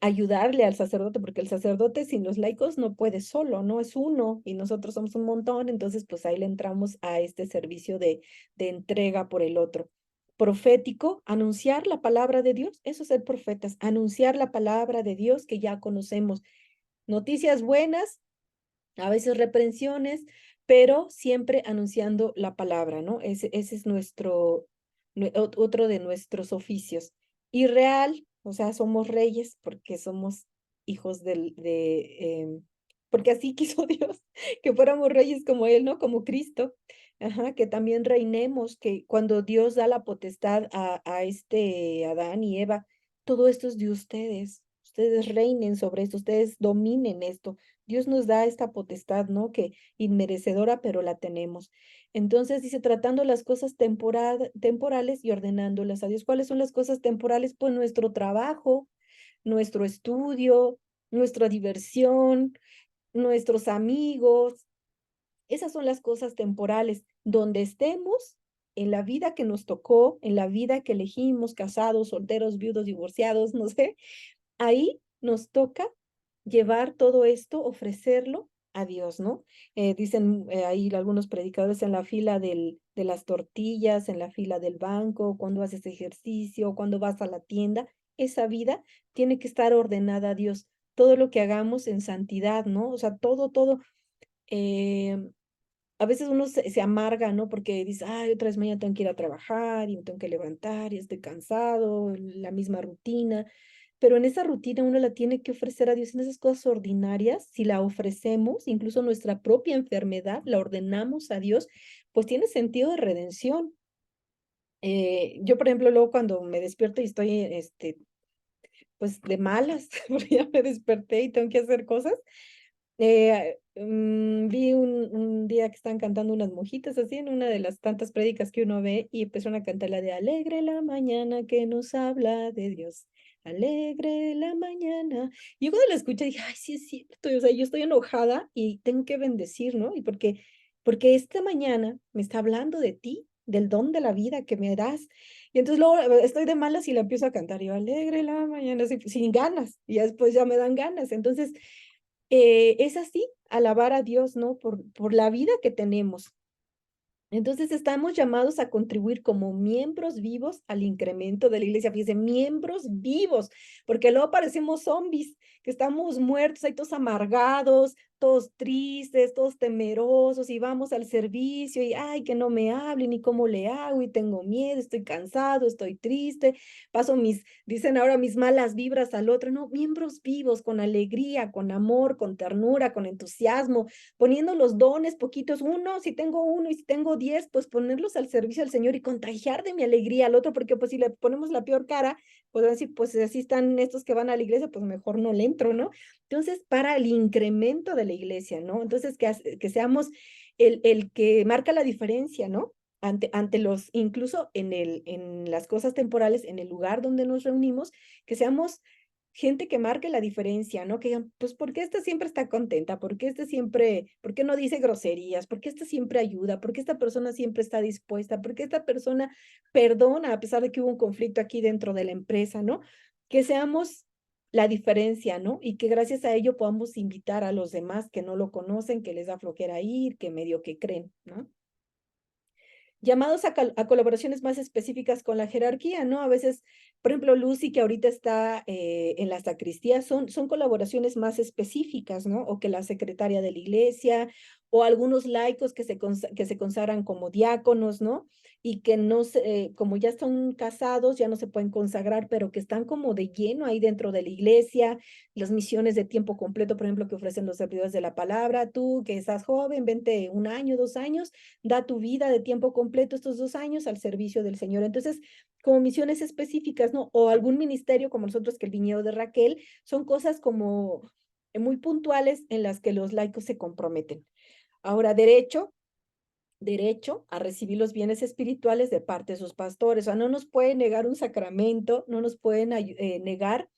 Ayudarle al sacerdote, porque el sacerdote sin los laicos no puede solo, ¿no? Es uno y nosotros somos un montón, entonces pues ahí le entramos a este servicio de entrega por el otro. Profético, anunciar la palabra de Dios, eso es ser profetas, anunciar la palabra de Dios que ya conocemos. Noticias buenas, a veces reprensiones, pero siempre anunciando la palabra, ¿no? Ese es otro de nuestros oficios. Y real, o sea, somos reyes porque somos hijos porque así quiso Dios, que fuéramos reyes como Él, ¿no? Como Cristo. Ajá, que también reinemos, que cuando Dios da la potestad a Adán y Eva, todo esto es de ustedes. Ustedes reinen sobre esto, ustedes dominen esto. Dios nos da esta potestad, ¿no? Que inmerecedora, pero la tenemos. Entonces dice, tratando las cosas temporales y ordenándolas a Dios. ¿Cuáles son las cosas temporales? Pues nuestro trabajo, nuestro estudio, nuestra diversión, nuestros amigos. Esas son las cosas temporales. Donde estemos, en la vida que nos tocó, en la vida que elegimos, casados, solteros, viudos, divorciados, no sé, ahí nos toca llevar todo esto, ofrecerlo a Dios, ¿no? Dicen ahí algunos predicadores en la fila de las tortillas, en la fila del banco, cuando haces ejercicio, cuando vas a la tienda, esa vida tiene que estar ordenada a Dios. Todo lo que hagamos en santidad, ¿no? O sea, todo. eh, a veces uno se amarga, ¿no? Porque dice, ay, otra vez mañana tengo que ir a trabajar y me tengo que levantar y estoy cansado, la misma rutina. Pero en esa rutina uno la tiene que ofrecer a Dios en esas cosas ordinarias. Si la ofrecemos, incluso nuestra propia enfermedad, la ordenamos a Dios, pues tiene sentido de redención. Yo, por ejemplo, luego cuando me despierto y estoy, pues de malas, porque ya me desperté y tengo que hacer cosas, vi un día que estaban cantando unas monjitas así en una de las tantas prédicas que uno ve y empezaron a cantar la de Alegre la mañana que nos habla de Dios. Alegre la mañana. Y yo cuando la escuché dije, ay, sí es cierto, o sea, yo estoy enojada y tengo que bendecir, ¿no? Y porque esta mañana me está hablando de ti, del don de la vida que me das. Y entonces luego estoy de malas y la empiezo a cantar, yo alegre la mañana, sin ganas, y ya después ya me dan ganas. Entonces, es así, alabar a Dios, ¿no? Por la vida que tenemos. Entonces estamos llamados a contribuir como miembros vivos al incremento de la iglesia. Fíjense, miembros vivos, porque luego parecemos zombies, que estamos muertos, ahí todos amargados, todos tristes, todos temerosos, y vamos al servicio y, ay, que no me hablen, y cómo le hago, y tengo miedo, estoy cansado, estoy triste, paso dicen ahora mis malas vibras al otro. No, miembros vivos, con alegría, con amor, con ternura, con entusiasmo, poniendo los dones poquitos, si tengo uno y si tengo 10, pues ponerlos al servicio del Señor y contagiar de mi alegría al otro, porque pues si le ponemos la peor cara, pues decir, pues así están estos que van a la iglesia, pues mejor no le entro, ¿no? Entonces, para el incremento de la iglesia, ¿no? Entonces, que seamos el que marca la diferencia, ¿no? Ante incluso en las cosas temporales, en el lugar donde nos reunimos, que seamos gente que marque la diferencia, ¿no? Que digan, pues, ¿por qué esta siempre está contenta? ¿Por qué por qué no dice groserías? ¿Por qué esta siempre ayuda? ¿Por qué esta persona siempre está dispuesta? ¿Por qué esta persona perdona a pesar de que hubo un conflicto aquí dentro de la empresa, ¿no? Que seamos la diferencia, ¿no? Y que gracias a ello podamos invitar a los demás que no lo conocen, que les da flojera ir, que medio que creen, ¿no? Llamados a colaboraciones más específicas con la jerarquía, ¿no? A veces, por ejemplo, Lucy, que ahorita está en la sacristía, son colaboraciones más específicas, ¿no? O que la secretaria de la iglesia, o algunos laicos que se consagran como diáconos, ¿no? y que no se, como ya están casados, ya no se pueden consagrar, pero que están como de lleno ahí dentro de la iglesia, las misiones de tiempo completo, por ejemplo, que ofrecen los servidores de la palabra, tú que estás joven, vente 1 año, 2 años, da tu vida de tiempo completo estos 2 años al servicio del Señor. Entonces, como misiones específicas, ¿no? O algún ministerio como nosotros, que el viñedo de Raquel, son cosas como muy puntuales en las que los laicos se comprometen. Ahora, derecho a recibir los bienes espirituales de parte de sus pastores. O sea, no nos pueden negar un sacramento, no nos pueden negar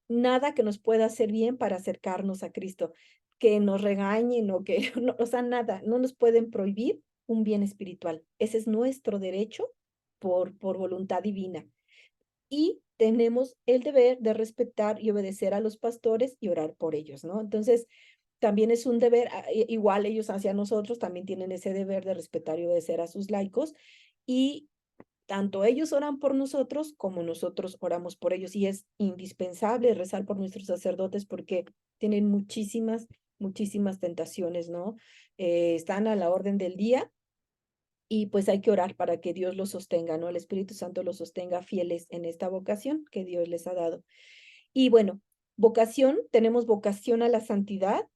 nada que nos pueda hacer bien para acercarnos a Cristo, que nos regañen o que, no, o sea, nada, no nos pueden prohibir un bien espiritual. Ese es nuestro derecho por voluntad divina. Y tenemos el deber de respetar y obedecer a los pastores y orar por ellos, ¿no? Entonces, también es un deber, igual ellos hacia nosotros también tienen ese deber de respetar y obedecer a sus laicos, y tanto ellos oran por nosotros como nosotros oramos por ellos, y es indispensable rezar por nuestros sacerdotes porque tienen muchísimas tentaciones, ¿no? Están a la orden del día, y pues hay que orar para que Dios los sostenga, ¿no? El Espíritu Santo los sostenga fieles en esta vocación que Dios les ha dado. Y bueno, tenemos vocación a la santidad,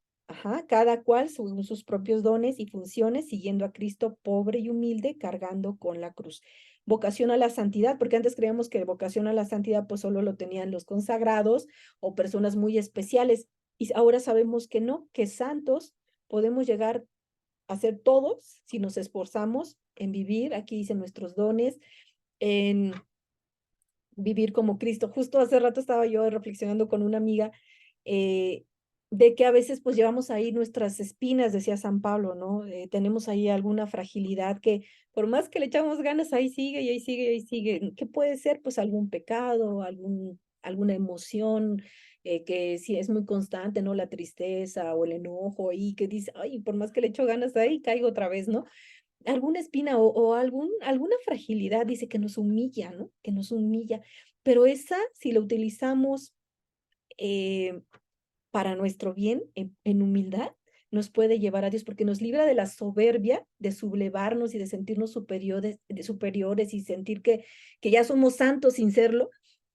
cada cual según sus propios dones y funciones, siguiendo a Cristo pobre y humilde, cargando con la cruz. Vocación a la santidad, porque antes creíamos que vocación a la santidad pues solo lo tenían los consagrados o personas muy especiales, y ahora sabemos que no, que santos podemos llegar a ser todos si nos esforzamos en vivir, aquí dicen nuestros dones, en vivir como Cristo. Justo hace rato estaba yo reflexionando con una amiga de que a veces pues llevamos ahí nuestras espinas, decía San Pablo, ¿no? Tenemos ahí alguna fragilidad que por más que le echamos ganas, ahí sigue y ahí sigue y ahí sigue. ¿Qué puede ser? Pues algún pecado, alguna emoción que sí es muy constante, ¿no? La tristeza o el enojo, y que dice, ay, por más que le echo ganas ahí, caigo otra vez, ¿no? Alguna espina o alguna fragilidad, dice, que nos humilla, ¿no? Que nos humilla. Pero esa, si la utilizamos para nuestro bien, en humildad, nos puede llevar a Dios, porque nos libra de la soberbia, de sublevarnos y de sentirnos superiores y sentir que ya somos santos sin serlo.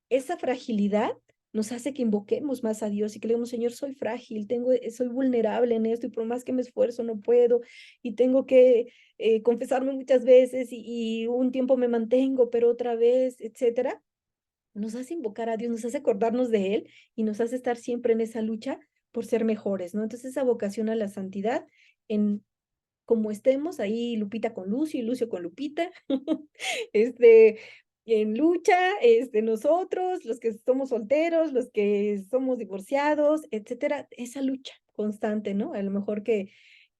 Esa fragilidad nos hace que invoquemos más a Dios y que le digamos, Señor, soy frágil, soy vulnerable en esto, y por más que me esfuerzo no puedo, y tengo que confesarme muchas veces, y un tiempo me mantengo, pero otra vez, etcétera. Nos hace invocar a Dios, nos hace acordarnos de Él y nos hace estar siempre en esa lucha por ser mejores, ¿no? Entonces esa vocación a la santidad, en como estemos ahí, Lupita con Lucio y Lucio con Lupita, en lucha, nosotros, los que somos solteros, los que somos divorciados, etcétera, esa lucha constante, ¿no? A lo mejor que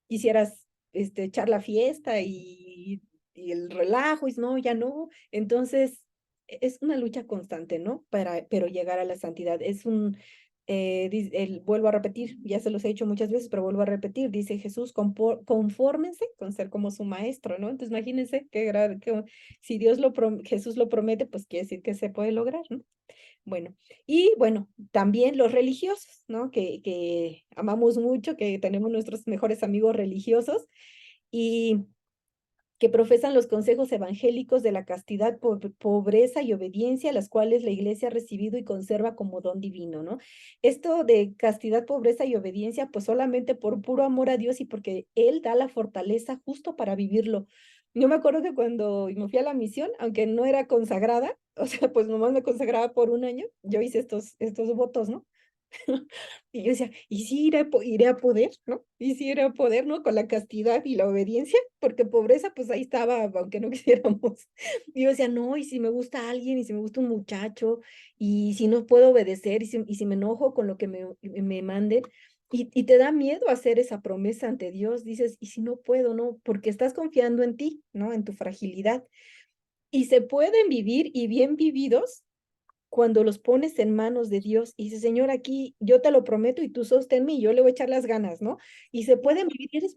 quisieras echar la fiesta y el relajo, y no, ya no. Entonces, es una lucha constante, ¿no? Pero llegar a la santidad es vuelvo a repetir, ya se los he dicho muchas veces, pero vuelvo a repetir, dice Jesús, confórmense con ser como su maestro, ¿no? Entonces, imagínense si Jesús lo promete, pues quiere decir que se puede lograr, ¿no? Bueno, y bueno, también los religiosos, ¿no? Que amamos mucho, que tenemos nuestros mejores amigos religiosos y que profesan los consejos evangélicos de la castidad, pobreza y obediencia, las cuales la Iglesia ha recibido y conserva como don divino, ¿no? Esto de castidad, pobreza y obediencia, pues solamente por puro amor a Dios y porque Él da la fortaleza justo para vivirlo. Yo me acuerdo que cuando me fui a la misión, aunque no era consagrada, o sea, pues nomás me consagraba por 1 año, yo hice estos votos, ¿no? Y yo decía, ¿y si iré a poder, no? ¿Y si iré a poder, no? Con la castidad y la obediencia, porque pobreza, pues ahí estaba, aunque no quisiéramos. Y yo decía, no, ¿y si me gusta alguien, y si me gusta un muchacho, y si no puedo obedecer, y si me enojo con lo que me manden? Y te da miedo hacer esa promesa ante Dios, dices, ¿y si no puedo, no? Porque estás confiando en ti, ¿no? En tu fragilidad. Y se pueden vivir, y bien vividos, cuando los pones en manos de Dios y dices, Señor, aquí yo te lo prometo y tú sosténme y yo le voy a echar las ganas, ¿no? Y se pueden vivir, y eres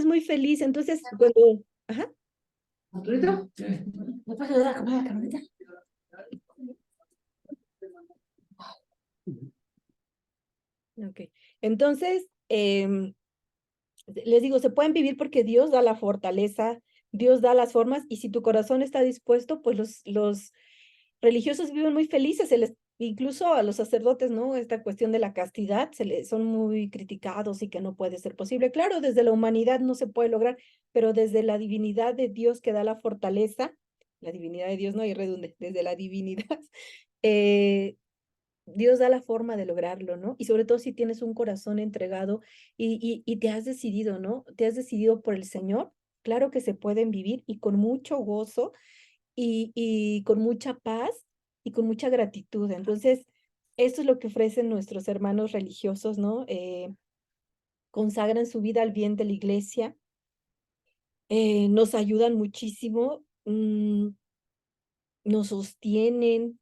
muy feliz. Entonces, cuando, ajá. ¿Arturito? ¿Me puedes ayudar a comer la camioneta? Ok. Entonces, les digo, se pueden vivir porque Dios da la fortaleza Dios da las formas y si tu corazón está dispuesto, pues los religiosos viven muy felices, incluso a los sacerdotes, ¿no? Esta cuestión de la castidad son muy criticados y que no puede ser posible. Claro, desde la humanidad no se puede lograr, pero desde la divinidad de Dios que da la fortaleza, la divinidad de Dios no hay redunde, desde la divinidad, eh, Dios da la forma de lograrlo, ¿no? Y sobre todo si tienes un corazón entregado y te has decidido, ¿no? Te has decidido por el Señor, claro que se pueden vivir y con mucho gozo y con mucha paz y con mucha gratitud. Entonces, esto es lo que ofrecen nuestros hermanos religiosos, ¿no? Consagran su vida al bien de la iglesia, nos ayudan muchísimo, nos sostienen,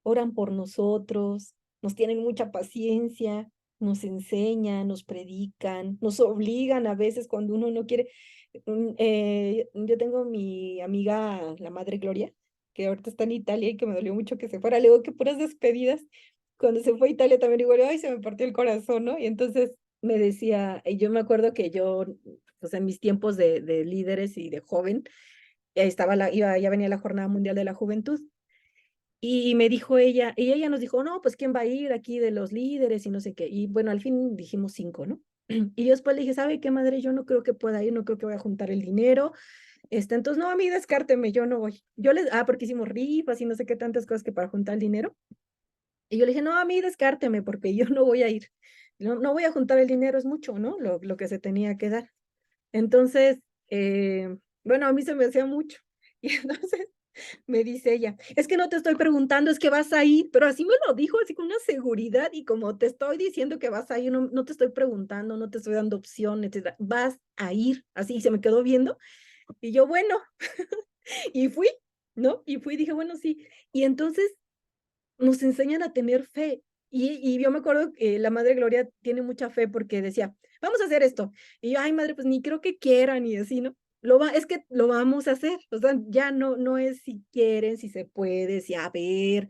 oran por nosotros, nos tienen mucha paciencia, nos enseñan, nos predican, nos obligan a veces cuando uno no quiere. Yo tengo mi amiga, la Madre Gloria, que ahorita está en Italia y que me dolió mucho que se fuera. Le digo que puras despedidas. Cuando se fue a Italia también igual, ay, se me partió el corazón, ¿no? Y entonces me decía, y yo me acuerdo que yo, pues en mis tiempos de líderes y de joven, ya venía la Jornada Mundial de la Juventud. Y me dijo ella, y ella nos dijo, no, pues ¿quién va a ir aquí de los líderes y no sé qué? Y bueno, al fin dijimos 5, ¿no? Y yo después le dije, ¿sabe qué, madre? Yo no creo que pueda ir, no creo que voy a juntar el dinero. Entonces, no, a mí descárteme, yo no voy. Porque hicimos rifas y no sé qué tantas cosas que para juntar el dinero. Y yo le dije, no, a mí descárteme porque yo no voy a ir. No voy a juntar el dinero, es mucho, ¿no? Lo que se tenía que dar. Entonces, bueno, a mí se me hacía mucho. Y entonces me dice ella, es que no te estoy preguntando, es que vas a ir, pero así me lo dijo, así con una seguridad, y como te estoy diciendo que vas a ir, no te estoy preguntando, no te estoy dando opciones, vas a ir, así, y se me quedó viendo, y yo, bueno, y fui, ¿no? Y fui, dije, bueno, sí, y entonces nos enseñan a tener fe, y yo me acuerdo que la Madre Gloria tiene mucha fe porque decía, vamos a hacer esto, y yo, ay, madre, pues ni creo que quieran, y así, ¿no? Es que lo vamos a hacer, o sea, ya no es si quieren, si se puede, si a ver,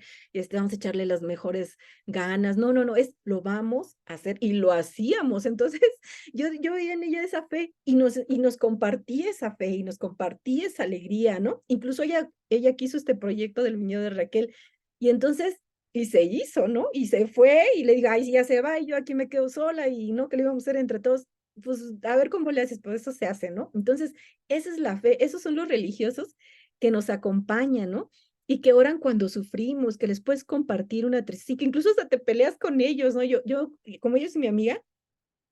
vamos a echarle las mejores ganas, no, es lo vamos a hacer, y lo hacíamos, entonces yo veía en ella esa fe, y nos compartía esa fe, y nos compartía esa alegría, ¿no? Incluso ella quiso este proyecto del viñedo de Raquel, y entonces, y se hizo, ¿no? Y se fue, y le digo, ay, si ya se va, y yo aquí me quedo sola, y no, que lo íbamos a hacer entre todos, pues a ver cómo le haces, pues eso se hace, ¿no? Entonces, esa es la fe, esos son los religiosos que nos acompañan, ¿no? Y que oran cuando sufrimos, que les puedes compartir una tristeza, y que incluso hasta te peleas con ellos, ¿no? Como ellos y mi amiga,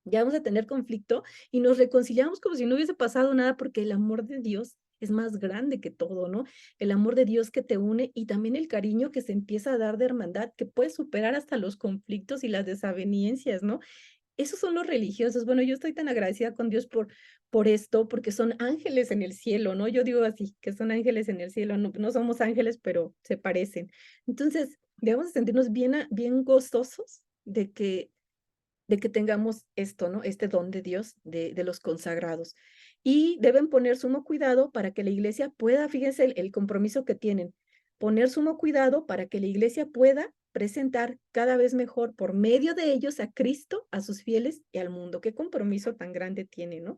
ya vamos a tener conflicto y nos reconciliamos como si no hubiese pasado nada, porque el amor de Dios es más grande que todo, ¿no? El amor de Dios que te une y también el cariño que se empieza a dar de hermandad, que puede superar hasta los conflictos y las desavenencias, ¿no? Esos son los religiosos. Bueno, yo estoy tan agradecida con Dios por esto, porque son ángeles en el cielo, ¿no? Yo digo así, que son ángeles en el cielo. No somos ángeles, pero se parecen. Entonces, debemos sentirnos bien gozosos de que tengamos esto, ¿no? Este don de Dios, de los consagrados. Y deben poner sumo cuidado para que la iglesia pueda, fíjense el compromiso que tienen, poner sumo cuidado para que la iglesia pueda presentar cada vez mejor por medio de ellos a Cristo, a sus fieles y al mundo. Qué compromiso tan grande tiene, ¿no?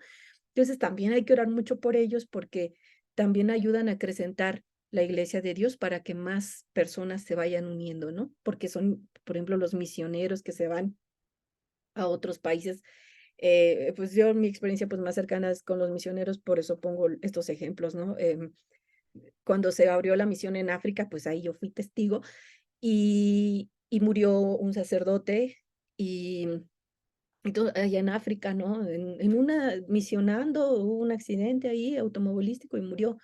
Entonces también hay que orar mucho por ellos porque también ayudan a acrecentar la iglesia de Dios para que más personas se vayan uniendo, ¿no? Porque son, por ejemplo, los misioneros que se van a otros países. Pues yo mi experiencia pues más cercana es con los misioneros, por eso pongo estos ejemplos, ¿no? Cuando se abrió la misión en África, pues ahí yo fui testigo y murió un sacerdote y allá en África, ¿no? En una misionando, hubo un accidente ahí automovilístico y murió.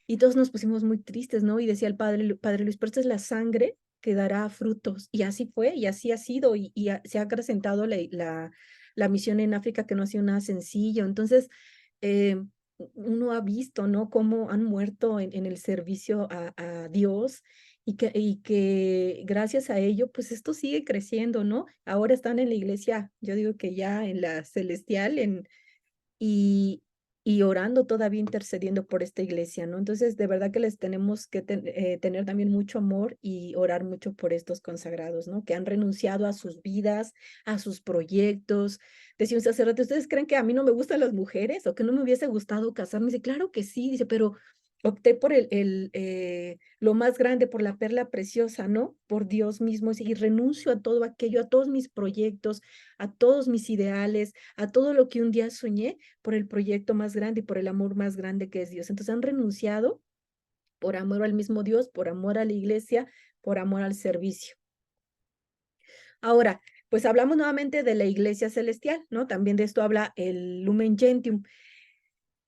Y todos nos pusimos muy tristes, ¿no? Y decía el padre Luis, pero esta es la sangre que dará frutos. Y así fue, y así ha sido, se ha acrecentado la misión en África, que no ha sido nada sencillo. Entonces, eh, uno ha visto, ¿no? Cómo han muerto en el servicio a Dios y que gracias a ello, pues esto sigue creciendo, ¿no? Ahora están en la iglesia, yo digo que ya en la celestial, y y orando todavía, intercediendo por esta iglesia, ¿no? Entonces, de verdad que les tenemos que tener también mucho amor y orar mucho por estos consagrados, ¿no? Que han renunciado a sus vidas, a sus proyectos. Decía un sacerdote, ¿ustedes creen que a mí no me gustan las mujeres o que no me hubiese gustado casarme? Dice, claro que sí, dice, pero opté por lo más grande, por la perla preciosa, ¿no? Por Dios mismo, y renuncio a todo aquello, a todos mis proyectos, a todos mis ideales, a todo lo que un día soñé, por el proyecto más grande y por el amor más grande que es Dios. Entonces han renunciado por amor al mismo Dios, por amor a la iglesia, por amor al servicio. Ahora, pues hablamos nuevamente de la iglesia celestial, ¿no? También de esto habla el Lumen Gentium.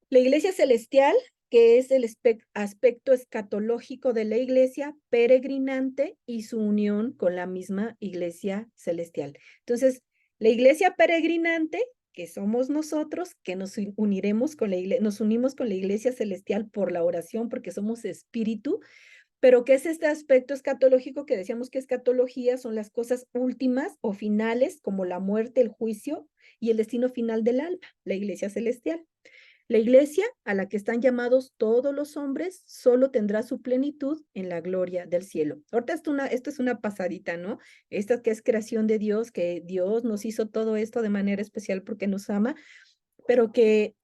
La iglesia celestial, que es el aspecto escatológico de la iglesia peregrinante y su unión con la misma iglesia celestial. Entonces, la iglesia peregrinante, que somos nosotros, que nos uniremos con nos unimos con la iglesia celestial por la oración, porque somos espíritu, pero ¿qué es este aspecto escatológico que decíamos que escatología son las cosas últimas o finales, como la muerte, el juicio y el destino final del alma, la iglesia celestial? La iglesia a la que están llamados todos los hombres solo tendrá su plenitud en la gloria del cielo. Ahorita esto es una pasadita, ¿no? Esta que es creación de Dios, que Dios nos hizo todo esto de manera especial porque nos ama, pero que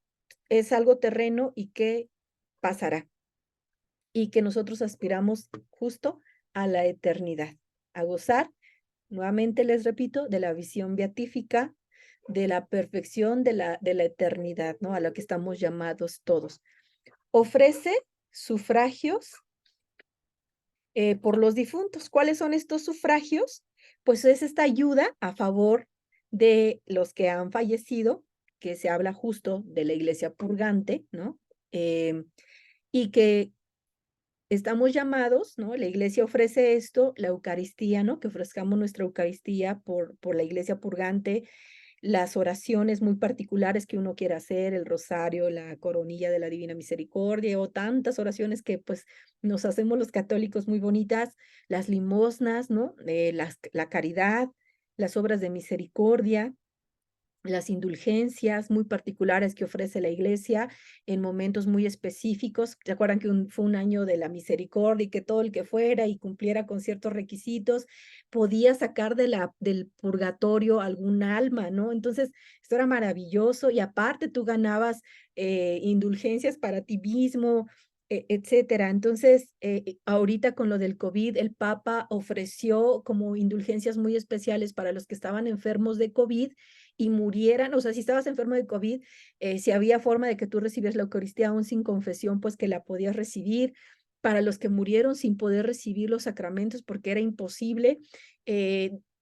es algo terreno y que pasará. Y que nosotros aspiramos justo a la eternidad, a gozar, nuevamente les repito, de la visión beatífica, de la perfección de la eternidad, ¿no? A la que estamos llamados todos. Ofrece sufragios por los difuntos. ¿Cuáles son estos sufragios? Pues es esta ayuda a favor de los que han fallecido, que se habla justo de la iglesia purgante, ¿no? Y que estamos llamados, ¿no? La iglesia ofrece esto, la Eucaristía, ¿no? Que ofrezcamos nuestra Eucaristía por la iglesia purgante, las oraciones muy particulares que uno quiera hacer, el rosario, la coronilla de la Divina Misericordia o tantas oraciones que pues nos hacemos los católicos muy bonitas, las limosnas, ¿no? La caridad, las obras de misericordia, las indulgencias muy particulares que ofrece la iglesia en momentos muy específicos. ¿Se acuerdan que fue un año de la misericordia y que todo el que fuera y cumpliera con ciertos requisitos podía sacar del purgatorio algún alma, ¿no? Entonces, esto era maravilloso y aparte tú ganabas indulgencias para ti mismo, etcétera. Entonces, ahorita con lo del COVID, el Papa ofreció como indulgencias muy especiales para los que estaban enfermos de COVID y murieran, o sea, si estabas enfermo de COVID, si había forma de que tú recibieras la Eucaristía aún sin confesión, pues que la podías recibir. Para los que murieron sin poder recibir los sacramentos porque era imposible,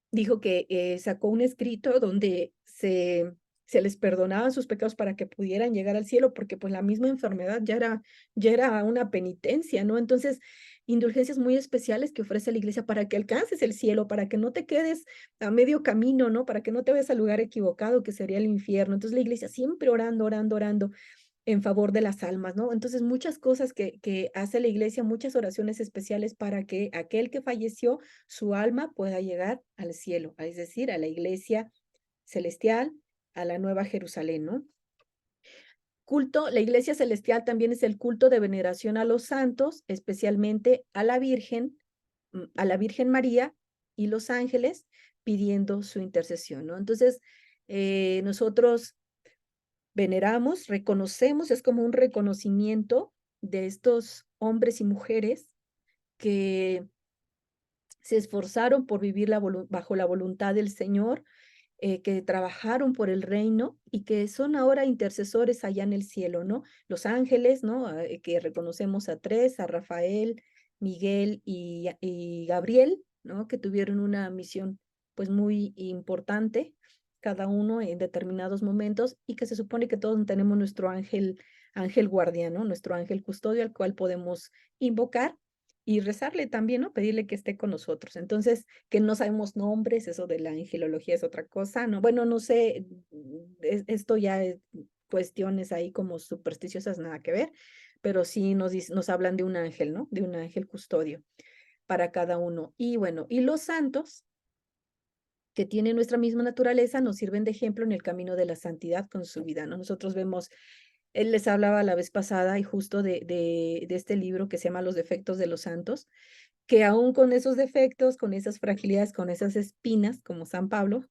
dijo que sacó un escrito donde se les perdonaban sus pecados para que pudieran llegar al cielo, porque pues la misma enfermedad ya era una penitencia, ¿no? Entonces, indulgencias muy especiales que ofrece la iglesia para que alcances el cielo, para que no te quedes a medio camino, ¿no? Para que no te vayas al lugar equivocado, que sería el infierno. Entonces, la iglesia siempre orando, orando, orando en favor de las almas, ¿no? Entonces, muchas cosas que hace la iglesia, muchas oraciones especiales para que aquel que falleció, su alma pueda llegar al cielo, es decir, a la iglesia celestial, a la Nueva Jerusalén, ¿no? Culto, la iglesia celestial también es el culto de veneración a los santos, especialmente a la Virgen María y los ángeles, pidiendo su intercesión, ¿no? Entonces, nosotros veneramos, reconocemos, es como un reconocimiento de estos hombres y mujeres que se esforzaron por vivir bajo la voluntad del Señor, que trabajaron por el reino y que son ahora intercesores allá en el cielo, ¿no? Los ángeles, ¿no? Que reconocemos a tres, a Rafael, Miguel y Gabriel, ¿no? Que tuvieron una misión pues muy importante, cada uno en determinados momentos y que se supone que todos tenemos nuestro ángel guardián, ¿no? Nuestro ángel custodio al cual podemos invocar y rezarle también, ¿no? Pedirle que esté con nosotros. Entonces, que no sabemos nombres, eso de la angelología es otra cosa, ¿no? Bueno, no sé, esto ya es cuestiones ahí como supersticiosas, nada que ver, pero sí nos hablan de un ángel, ¿no? De un ángel custodio para cada uno. Y bueno, y los santos, que tienen nuestra misma naturaleza, nos sirven de ejemplo en el camino de la santidad con su vida, ¿no? Nosotros vemos Él les hablaba la vez pasada y justo de este libro que se llama Los defectos de los santos, que aún con esos defectos, con esas fragilidades, con esas espinas, como San Pablo,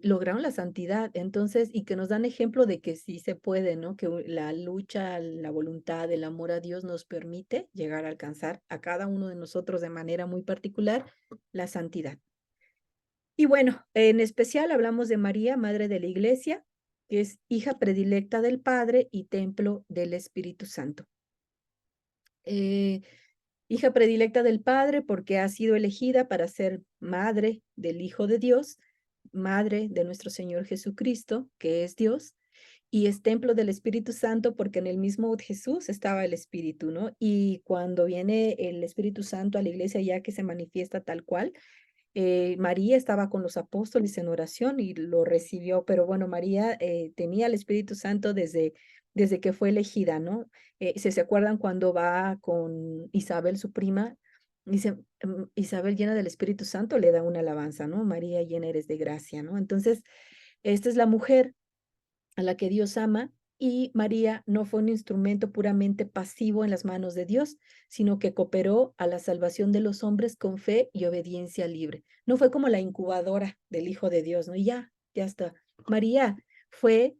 lograron la santidad. Entonces, y que nos dan ejemplo de que sí se puede, ¿no? Que la lucha, la voluntad, el amor a Dios nos permite llegar a alcanzar a cada uno de nosotros de manera muy particular la santidad. Y bueno, en especial hablamos de María, Madre de la Iglesia, que es hija predilecta del Padre y templo del Espíritu Santo. Hija predilecta del Padre porque ha sido elegida para ser madre del Hijo de Dios, madre de nuestro Señor Jesucristo, que es Dios, y es templo del Espíritu Santo porque en el mismo Jesús estaba el Espíritu, ¿no? Y cuando viene el Espíritu Santo a la iglesia ya que se manifiesta tal cual, María estaba con los apóstoles en oración y lo recibió, pero bueno, María tenía el Espíritu Santo desde que fue elegida, ¿no? ¿Se acuerdan cuando va con Isabel, su prima? Dice, Isabel llena del Espíritu Santo le da una alabanza, ¿no? María llena eres de gracia, ¿no? Entonces, esta es la mujer a la que Dios ama, y María no fue un instrumento puramente pasivo en las manos de Dios, sino que cooperó a la salvación de los hombres con fe y obediencia libre. No fue como la incubadora del Hijo de Dios, ¿no? Y ya está. María fue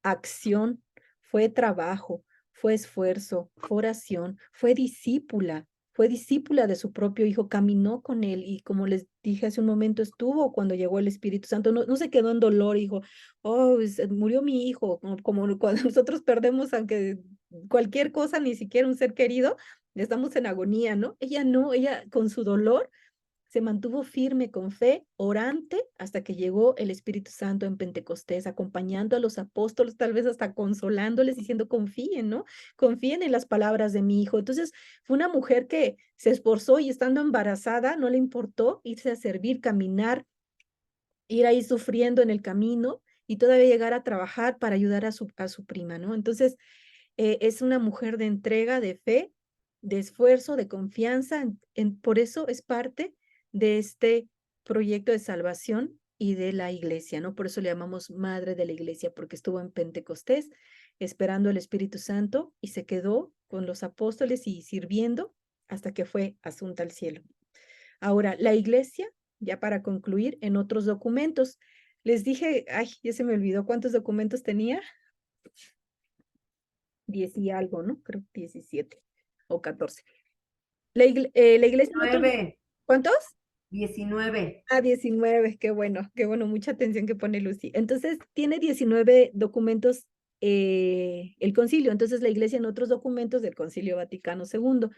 acción, fue trabajo, fue esfuerzo, fue oración, fue discípula de su propio hijo, caminó con él y como les dije hace un momento, estuvo cuando llegó el Espíritu Santo, no se quedó en dolor, dijo, oh, murió mi hijo, como cuando nosotros perdemos, aunque cualquier cosa, ni siquiera un ser querido, estamos en agonía, ¿no? Ella no, ella con su dolor se mantuvo firme con fe, orante, hasta que llegó el Espíritu Santo en Pentecostés, acompañando a los apóstoles, tal vez hasta consolándoles, diciendo, confíen, ¿no? Confíen en las palabras de mi hijo. Entonces, fue una mujer que se esforzó y estando embarazada, no le importó irse a servir, caminar, ir ahí sufriendo en el camino y todavía llegar a trabajar para ayudar a su prima, ¿no? Entonces, es una mujer de entrega, de fe, de esfuerzo, de confianza. Por eso es parte de este proyecto de salvación y de la iglesia, ¿no? Por eso le llamamos Madre de la Iglesia, porque estuvo en Pentecostés esperando el Espíritu Santo y se quedó con los apóstoles y sirviendo hasta que fue asunta al cielo. Ahora, la iglesia, ya para concluir, en otros documentos. Les dije, ay, ya se me olvidó cuántos documentos tenía. 10 y algo, ¿no? Creo 17 o 14. La iglesia... 19. ¿Cuántos? 19. 19, qué bueno, mucha atención que pone Lucy. Entonces, tiene 19 documentos el concilio, entonces la iglesia en otros documentos del Concilio Vaticano II.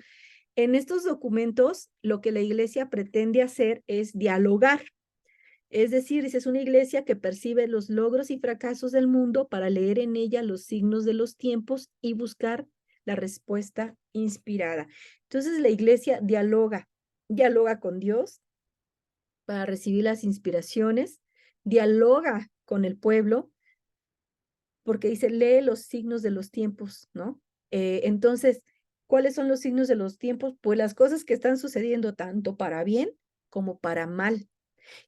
En estos documentos, lo que la iglesia pretende hacer es dialogar. Es decir, es una iglesia que percibe los logros y fracasos del mundo para leer en ella los signos de los tiempos y buscar la respuesta inspirada. Entonces, la iglesia dialoga con Dios para recibir las inspiraciones, dialoga con el pueblo, porque dice, lee los signos de los tiempos, ¿no? Entonces, ¿cuáles son los signos de los tiempos? Pues las cosas que están sucediendo tanto para bien como para mal,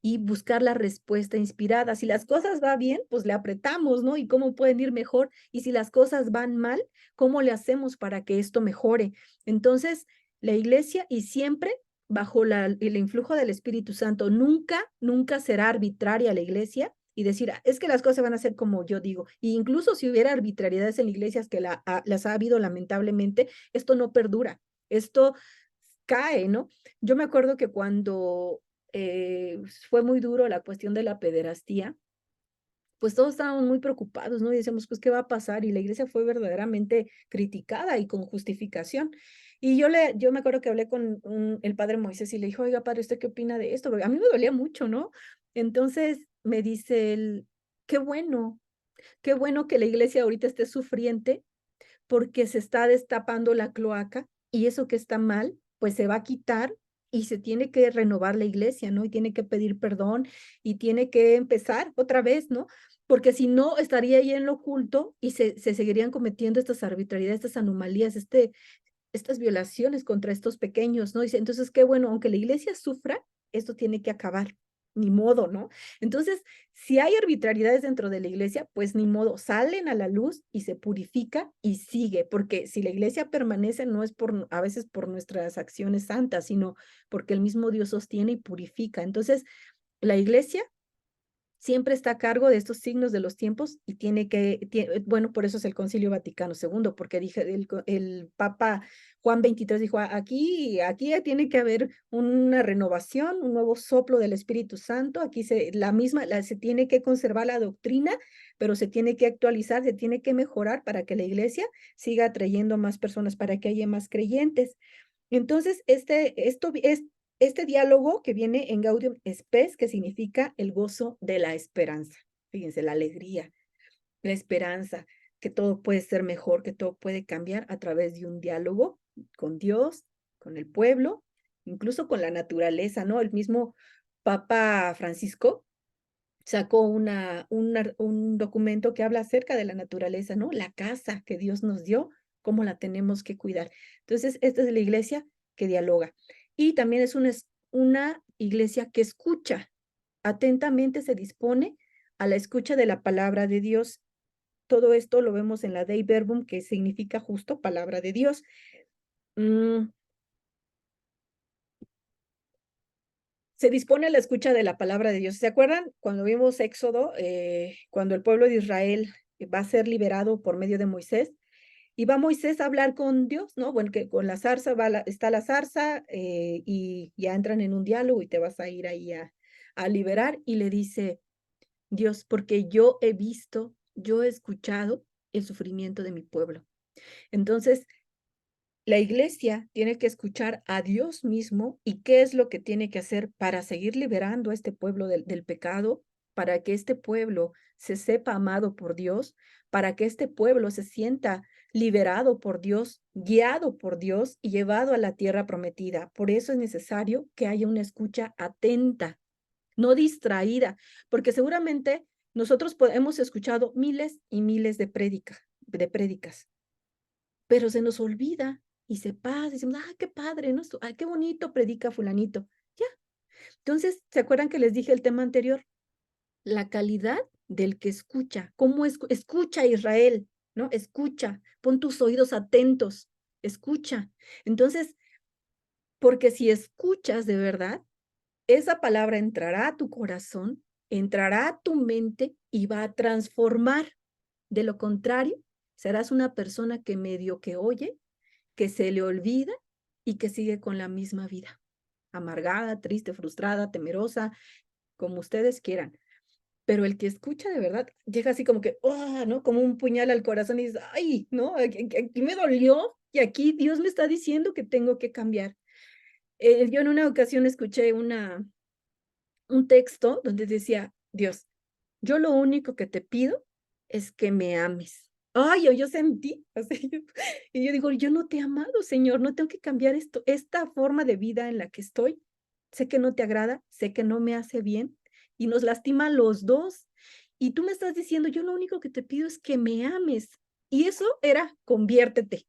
y buscar la respuesta inspirada. Si las cosas van bien, pues le apretamos, ¿no? Y cómo pueden ir mejor. Y si las cosas van mal, ¿cómo le hacemos para que esto mejore? Entonces, la iglesia, y siempre bajo el influjo del Espíritu Santo, nunca será arbitraria la iglesia y decir, es que las cosas van a ser como yo digo. E incluso si hubiera arbitrariedades en iglesias, que las ha habido lamentablemente, esto no perdura, esto cae, ¿no? Yo me acuerdo que cuando fue muy duro la cuestión de la pederastía, pues todos estábamos muy preocupados, ¿no? Y decíamos, pues, ¿qué va a pasar? Y la iglesia fue verdaderamente criticada y con justificación. Y yo me acuerdo que hablé con el padre Moisés y le dijo, oiga, padre, ¿usted qué opina de esto? Porque a mí me dolía mucho, ¿no? Entonces me dice él, qué bueno que la iglesia ahorita esté sufriente porque se está destapando la cloaca y eso que está mal, pues se va a quitar y se tiene que renovar la iglesia, ¿no? Y tiene que pedir perdón y tiene que empezar otra vez, ¿no? Porque si no, estaría ahí en lo oculto y se seguirían cometiendo estas arbitrariedades, estas anomalías, estas violaciones contra estos pequeños, ¿no? Dice, entonces, qué bueno, aunque la iglesia sufra, esto tiene que acabar. ni modo, ¿no? Entonces, si hay arbitrariedades dentro de la iglesia, pues ni modo, salen a la luz y se purifica y sigue, porque si la iglesia permanece no es a veces por nuestras acciones santas, sino porque el mismo Dios sostiene y purifica. Entonces, la iglesia siempre está a cargo de estos signos de los tiempos y bueno, por eso es el Concilio Vaticano II, porque el Papa Juan XXIII dijo, aquí tiene que haber una renovación, un nuevo soplo del Espíritu Santo, aquí se tiene que conservar la doctrina, pero se tiene que actualizar, se tiene que mejorar para que la iglesia siga atrayendo más personas, para que haya más creyentes. Entonces, este diálogo que viene en Gaudium Spes, que significa el gozo de la esperanza. Fíjense, la alegría, la esperanza, que todo puede ser mejor, que todo puede cambiar a través de un diálogo con Dios, con el pueblo, incluso con la naturaleza, ¿no? El mismo Papa Francisco sacó un documento que habla acerca de la naturaleza, ¿no? La casa que Dios nos dio, cómo la tenemos que cuidar. Entonces, esta es la iglesia que dialoga. Y también es una iglesia que escucha, atentamente se dispone a la escucha de la palabra de Dios. Todo esto lo vemos en la Dei Verbum, que significa justo palabra de Dios. Se dispone a la escucha de la palabra de Dios. ¿Se acuerdan cuando vimos Éxodo, cuando el pueblo de Israel va a ser liberado por medio de Moisés? Y va Moisés a hablar con Dios, ¿no? Bueno, que con la zarza está la zarza y ya entran en un diálogo y te vas a ir ahí a liberar. Y le dice, Dios, porque yo he visto, yo he escuchado el sufrimiento de mi pueblo. Entonces, la iglesia tiene que escuchar a Dios mismo y qué es lo que tiene que hacer para seguir liberando a este pueblo del pecado, para que este pueblo se sepa amado por Dios, para que este pueblo se sienta liberado por Dios, guiado por Dios y llevado a la tierra prometida. Por eso es necesario que haya una escucha atenta, no distraída, porque seguramente nosotros hemos escuchado miles y miles de prédicas, pero se nos olvida y se pasa, decimos, qué padre, ¿no? Ay, qué bonito predica fulanito. Ya. Entonces, ¿se acuerdan que les dije el tema anterior? La calidad del que escucha. ¿Cómo escucha Israel? ¿No? Escucha, pon tus oídos atentos, escucha. Entonces, porque si escuchas de verdad, esa palabra entrará a tu corazón, entrará a tu mente y va a transformar. De lo contrario, serás una persona que medio que oye, que se le olvida y que sigue con la misma vida, amargada, triste, frustrada, temerosa, como ustedes quieran. Pero el que escucha de verdad llega así como que, ¿no? Como un puñal al corazón y dice, ay, ¿no? Aquí me dolió y aquí Dios me está diciendo que tengo que cambiar. Yo en una ocasión escuché un texto donde decía, Dios, yo lo único que te pido es que me ames. Ay, yo sentí, así, y yo digo, yo no te he amado, Señor, no tengo que cambiar esta forma de vida en la que estoy. Sé que no te agrada, sé que no me hace bien y nos lastima a los dos. Y tú me estás diciendo, yo lo único que te pido es que me ames. Y eso era, conviértete.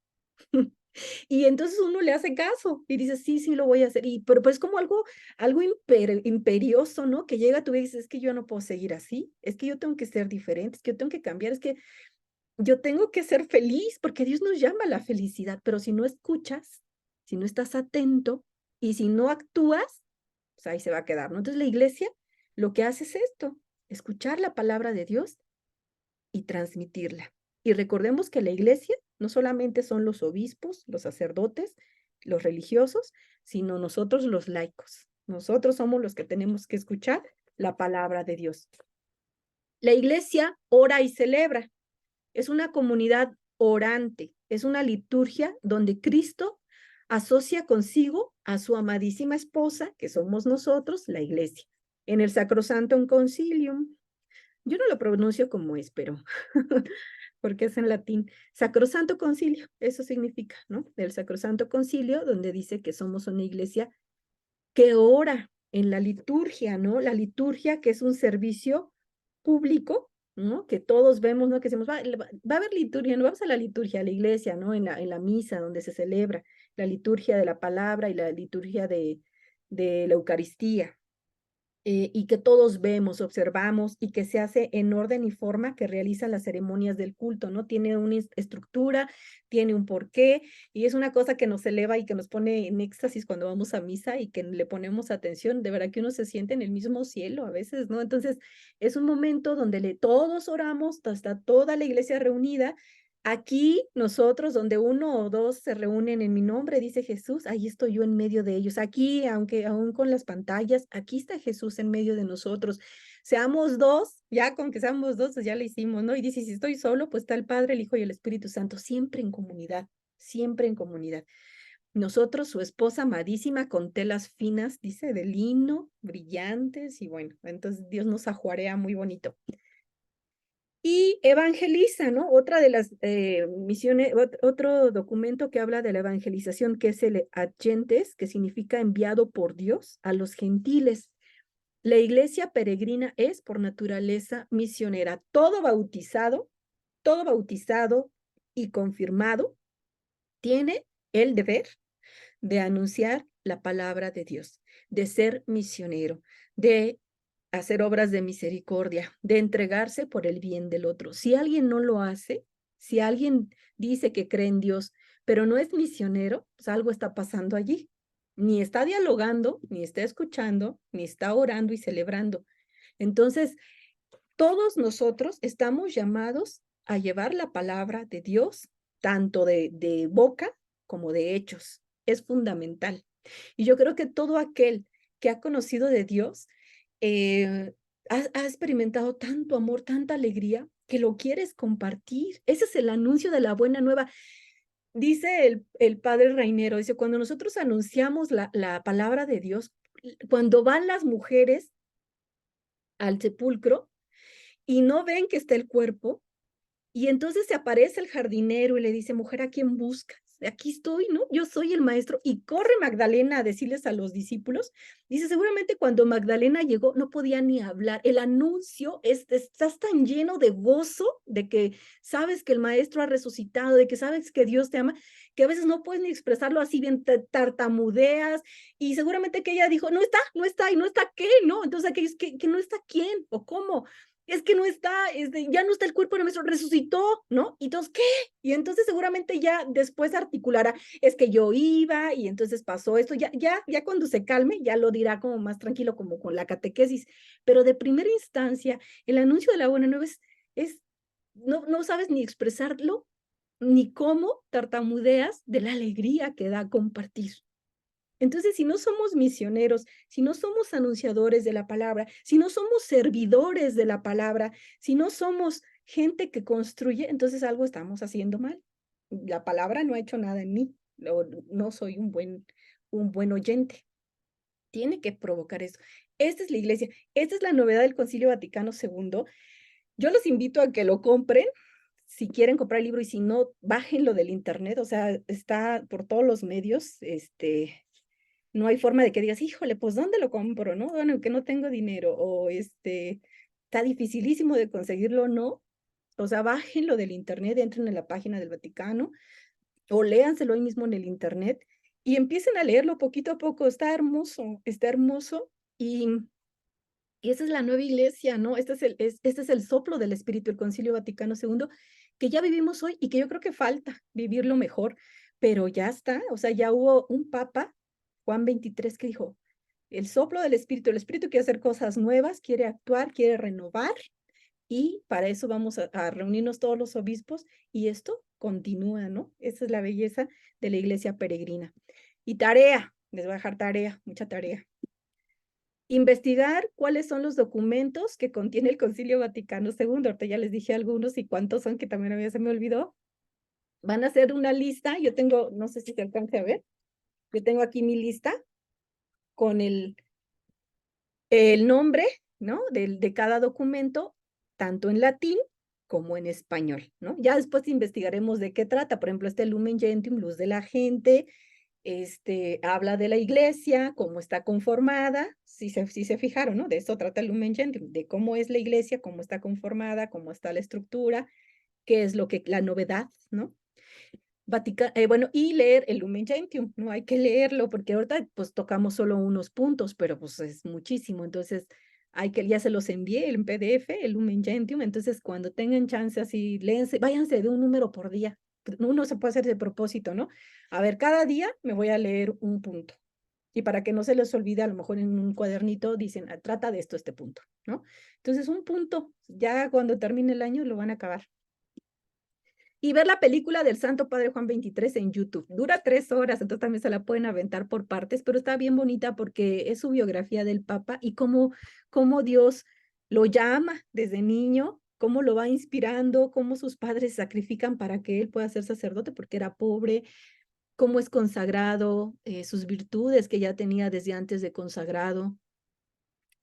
Y entonces uno le hace caso y dice, sí, sí lo voy a hacer. Pero pues como algo imperioso, ¿no? Que llega a tu vida y dices, es que yo no puedo seguir así, es que yo tengo que ser diferente, es que yo tengo que cambiar, es que yo tengo que ser feliz, porque Dios nos llama a la felicidad, pero si no escuchas, si no estás atento y si no actúas, pues ahí se va a quedar, ¿no? Entonces la iglesia lo que hace es esto, escuchar la palabra de Dios y transmitirla. Y recordemos que la iglesia no solamente son los obispos, los sacerdotes, los religiosos, sino nosotros los laicos. Nosotros somos los que tenemos que escuchar la palabra de Dios. La iglesia ora y celebra. Es una comunidad orante, es una liturgia donde Cristo asocia consigo a su amadísima esposa, que somos nosotros, la iglesia. En el Sacrosantum Concilium, yo no lo pronuncio como es, pero porque es en latín. Sacrosanto Concilio, eso significa, ¿no? El Sacrosanto Concilio, donde dice que somos una iglesia que ora en la liturgia, ¿no? La liturgia que es un servicio público, ¿no? Que todos vemos, ¿no? Que decimos, va a haber liturgia, no vamos a la liturgia, a la iglesia, ¿no? En la misa donde se celebra la liturgia de la palabra y la liturgia de la Eucaristía. y que todos vemos, observamos y que se hace en orden y forma que realizan las ceremonias del culto, ¿no? Tiene una estructura, tiene un porqué y es una cosa que nos eleva y que nos pone en éxtasis cuando vamos a misa y que le ponemos atención. De verdad que uno se siente en el mismo cielo a veces, ¿no? Entonces es un momento donde todos oramos, está toda la iglesia reunida. Aquí nosotros, donde uno o dos se reúnen en mi nombre, dice Jesús, ahí estoy yo en medio de ellos. Aquí, aunque aún con las pantallas, aquí está Jesús en medio de nosotros. Seamos dos, ya con que seamos dos, pues ya lo hicimos, ¿no? Y dice, si estoy solo, pues está el Padre, el Hijo y el Espíritu Santo, siempre en comunidad, siempre en comunidad. Nosotros, su esposa amadísima, con telas finas, dice, de lino, brillantes, y bueno, entonces Dios nos ajuarea muy bonito. Y evangeliza, ¿no? Otra de las misiones, otro documento que habla de la evangelización, que es el Agentes, que significa enviado por Dios a los gentiles. La iglesia peregrina es, por naturaleza, misionera. Todo bautizado y confirmado tiene el deber de anunciar la palabra de Dios, de ser misionero, de hacer obras de misericordia, de entregarse por el bien del otro. Si alguien no lo hace, si alguien dice que cree en Dios, pero no es misionero, pues algo está pasando allí. Ni está dialogando, ni está escuchando, ni está orando y celebrando. Entonces, todos nosotros estamos llamados a llevar la palabra de Dios, tanto de boca como de hechos. Es fundamental. Y yo creo que todo aquel que ha conocido de Dios ha experimentado tanto amor, tanta alegría, que lo quieres compartir. Ese es el anuncio de la buena nueva. Dice el padre Rainero, dice, cuando nosotros anunciamos la palabra de Dios, cuando van las mujeres al sepulcro y no ven que está el cuerpo, y entonces se aparece el jardinero y le dice, mujer, ¿a quién buscas? Aquí estoy, ¿no? Yo soy el maestro. Y corre Magdalena a decirles a los discípulos. Dice, seguramente cuando Magdalena llegó no podía ni hablar. El anuncio, estás tan lleno de gozo, de que sabes que el maestro ha resucitado, de que sabes que Dios te ama, que a veces no puedes ni expresarlo así bien, tartamudeas. Y seguramente que ella dijo, no está, y no está qué, ¿no? Entonces aquellos que no está quién o cómo. Es que no está, ya no está el cuerpo de nuestro, resucitó, ¿no? Y entonces, ¿qué? Y entonces seguramente ya después articulará, es que yo iba y entonces pasó esto, ya cuando se calme, ya lo dirá como más tranquilo, como con la catequesis, pero de primera instancia, el anuncio de la buena nueva no sabes ni expresarlo, ni cómo tartamudeas de la alegría que da compartir. Entonces, si no somos misioneros, si no somos anunciadores de la palabra, si no somos servidores de la palabra, si no somos gente que construye, entonces algo estamos haciendo mal. La palabra no ha hecho nada en mí, no soy un buen oyente. Tiene que provocar eso. Esta es la iglesia, esta es la novedad del Concilio Vaticano II. Yo los invito a que lo compren, si quieren comprar el libro, y si no, bájenlo del internet, o sea, está por todos los medios, no hay forma de que digas, híjole, pues ¿dónde lo compro? ¿No? Bueno, que no tengo dinero o está dificilísimo de conseguirlo, ¿no? O sea, bájenlo del internet, entren en la página del Vaticano o léanselo ahí mismo en el internet y empiecen a leerlo poquito a poco. Está hermoso y esa es la nueva iglesia, ¿no? Este es el soplo del Espíritu, el Concilio Vaticano II, que ya vivimos hoy y que yo creo que falta vivirlo mejor, pero ya está, o sea, ya hubo un papa, Juan 23, que dijo, el soplo del Espíritu, el Espíritu quiere hacer cosas nuevas, quiere actuar, quiere renovar, y para eso vamos a reunirnos todos los obispos, y esto continúa, ¿no? Esa es la belleza de la iglesia peregrina. Y tarea, les voy a dejar tarea, mucha tarea. Investigar cuáles son los documentos que contiene el Concilio Vaticano II. Ahorita ya les dije algunos y cuántos son, que también a mí se me olvidó. Van a hacer una lista. Yo tengo, no sé si se alcance a ver, yo tengo aquí mi lista con el nombre, ¿no? De cada documento, tanto en latín como en español, ¿no? Ya después investigaremos de qué trata. Por ejemplo, Lumen Gentium, Luz de la Gente, habla de la iglesia, cómo está conformada, si se fijaron, ¿no? De eso trata el Lumen Gentium, de cómo es la iglesia, cómo está conformada, cómo está la estructura, qué es la novedad, ¿no? Bueno, y leer el Lumen Gentium, ¿no? Hay que leerlo porque ahorita pues tocamos solo unos puntos, pero pues es muchísimo, entonces ya se los envié en PDF, el Lumen Gentium, entonces cuando tengan chance así, léense, váyanse de un número por día, uno se puede hacer de propósito, ¿no? A ver, cada día me voy a leer un punto, y para que no se les olvide, a lo mejor en un cuadernito dicen, trata de esto, este punto, ¿no? Entonces un punto, ya cuando termine el año lo van a acabar. Y ver la película del Santo Padre Juan XXIII en YouTube. Dura 3 horas, entonces también se la pueden aventar por partes, pero está bien bonita porque es su biografía del Papa y cómo Dios lo llama desde niño, cómo lo va inspirando, cómo sus padres se sacrifican para que él pueda ser sacerdote porque era pobre, cómo es consagrado, sus virtudes que ya tenía desde antes de consagrado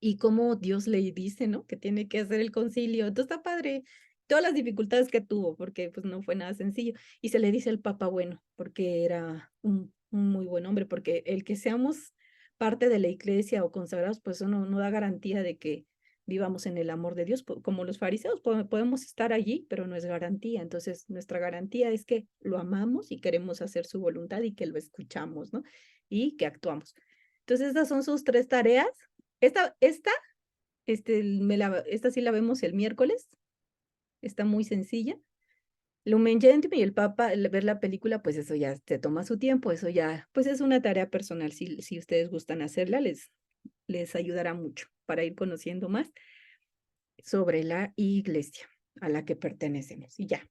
y cómo Dios le dice, ¿no? Que tiene que hacer el concilio. Entonces está padre todas las dificultades que tuvo, porque pues no fue nada sencillo. Y se le dice al Papa bueno, porque era un muy buen hombre, porque el que seamos parte de la iglesia o consagrados, pues eso no da garantía de que vivamos en el amor de Dios, como los fariseos, podemos estar allí, pero no es garantía. Entonces, nuestra garantía es que lo amamos y queremos hacer su voluntad y que lo escuchamos, ¿no? Y que actuamos. Entonces, estas son sus 3 tareas. Esta sí la vemos el miércoles, está muy sencilla. Lumen Gentium y el Papa, ver la película, pues eso ya te toma su tiempo, eso ya, pues es una tarea personal, si ustedes gustan hacerla, les ayudará mucho para ir conociendo más sobre la iglesia a la que pertenecemos. Y ya,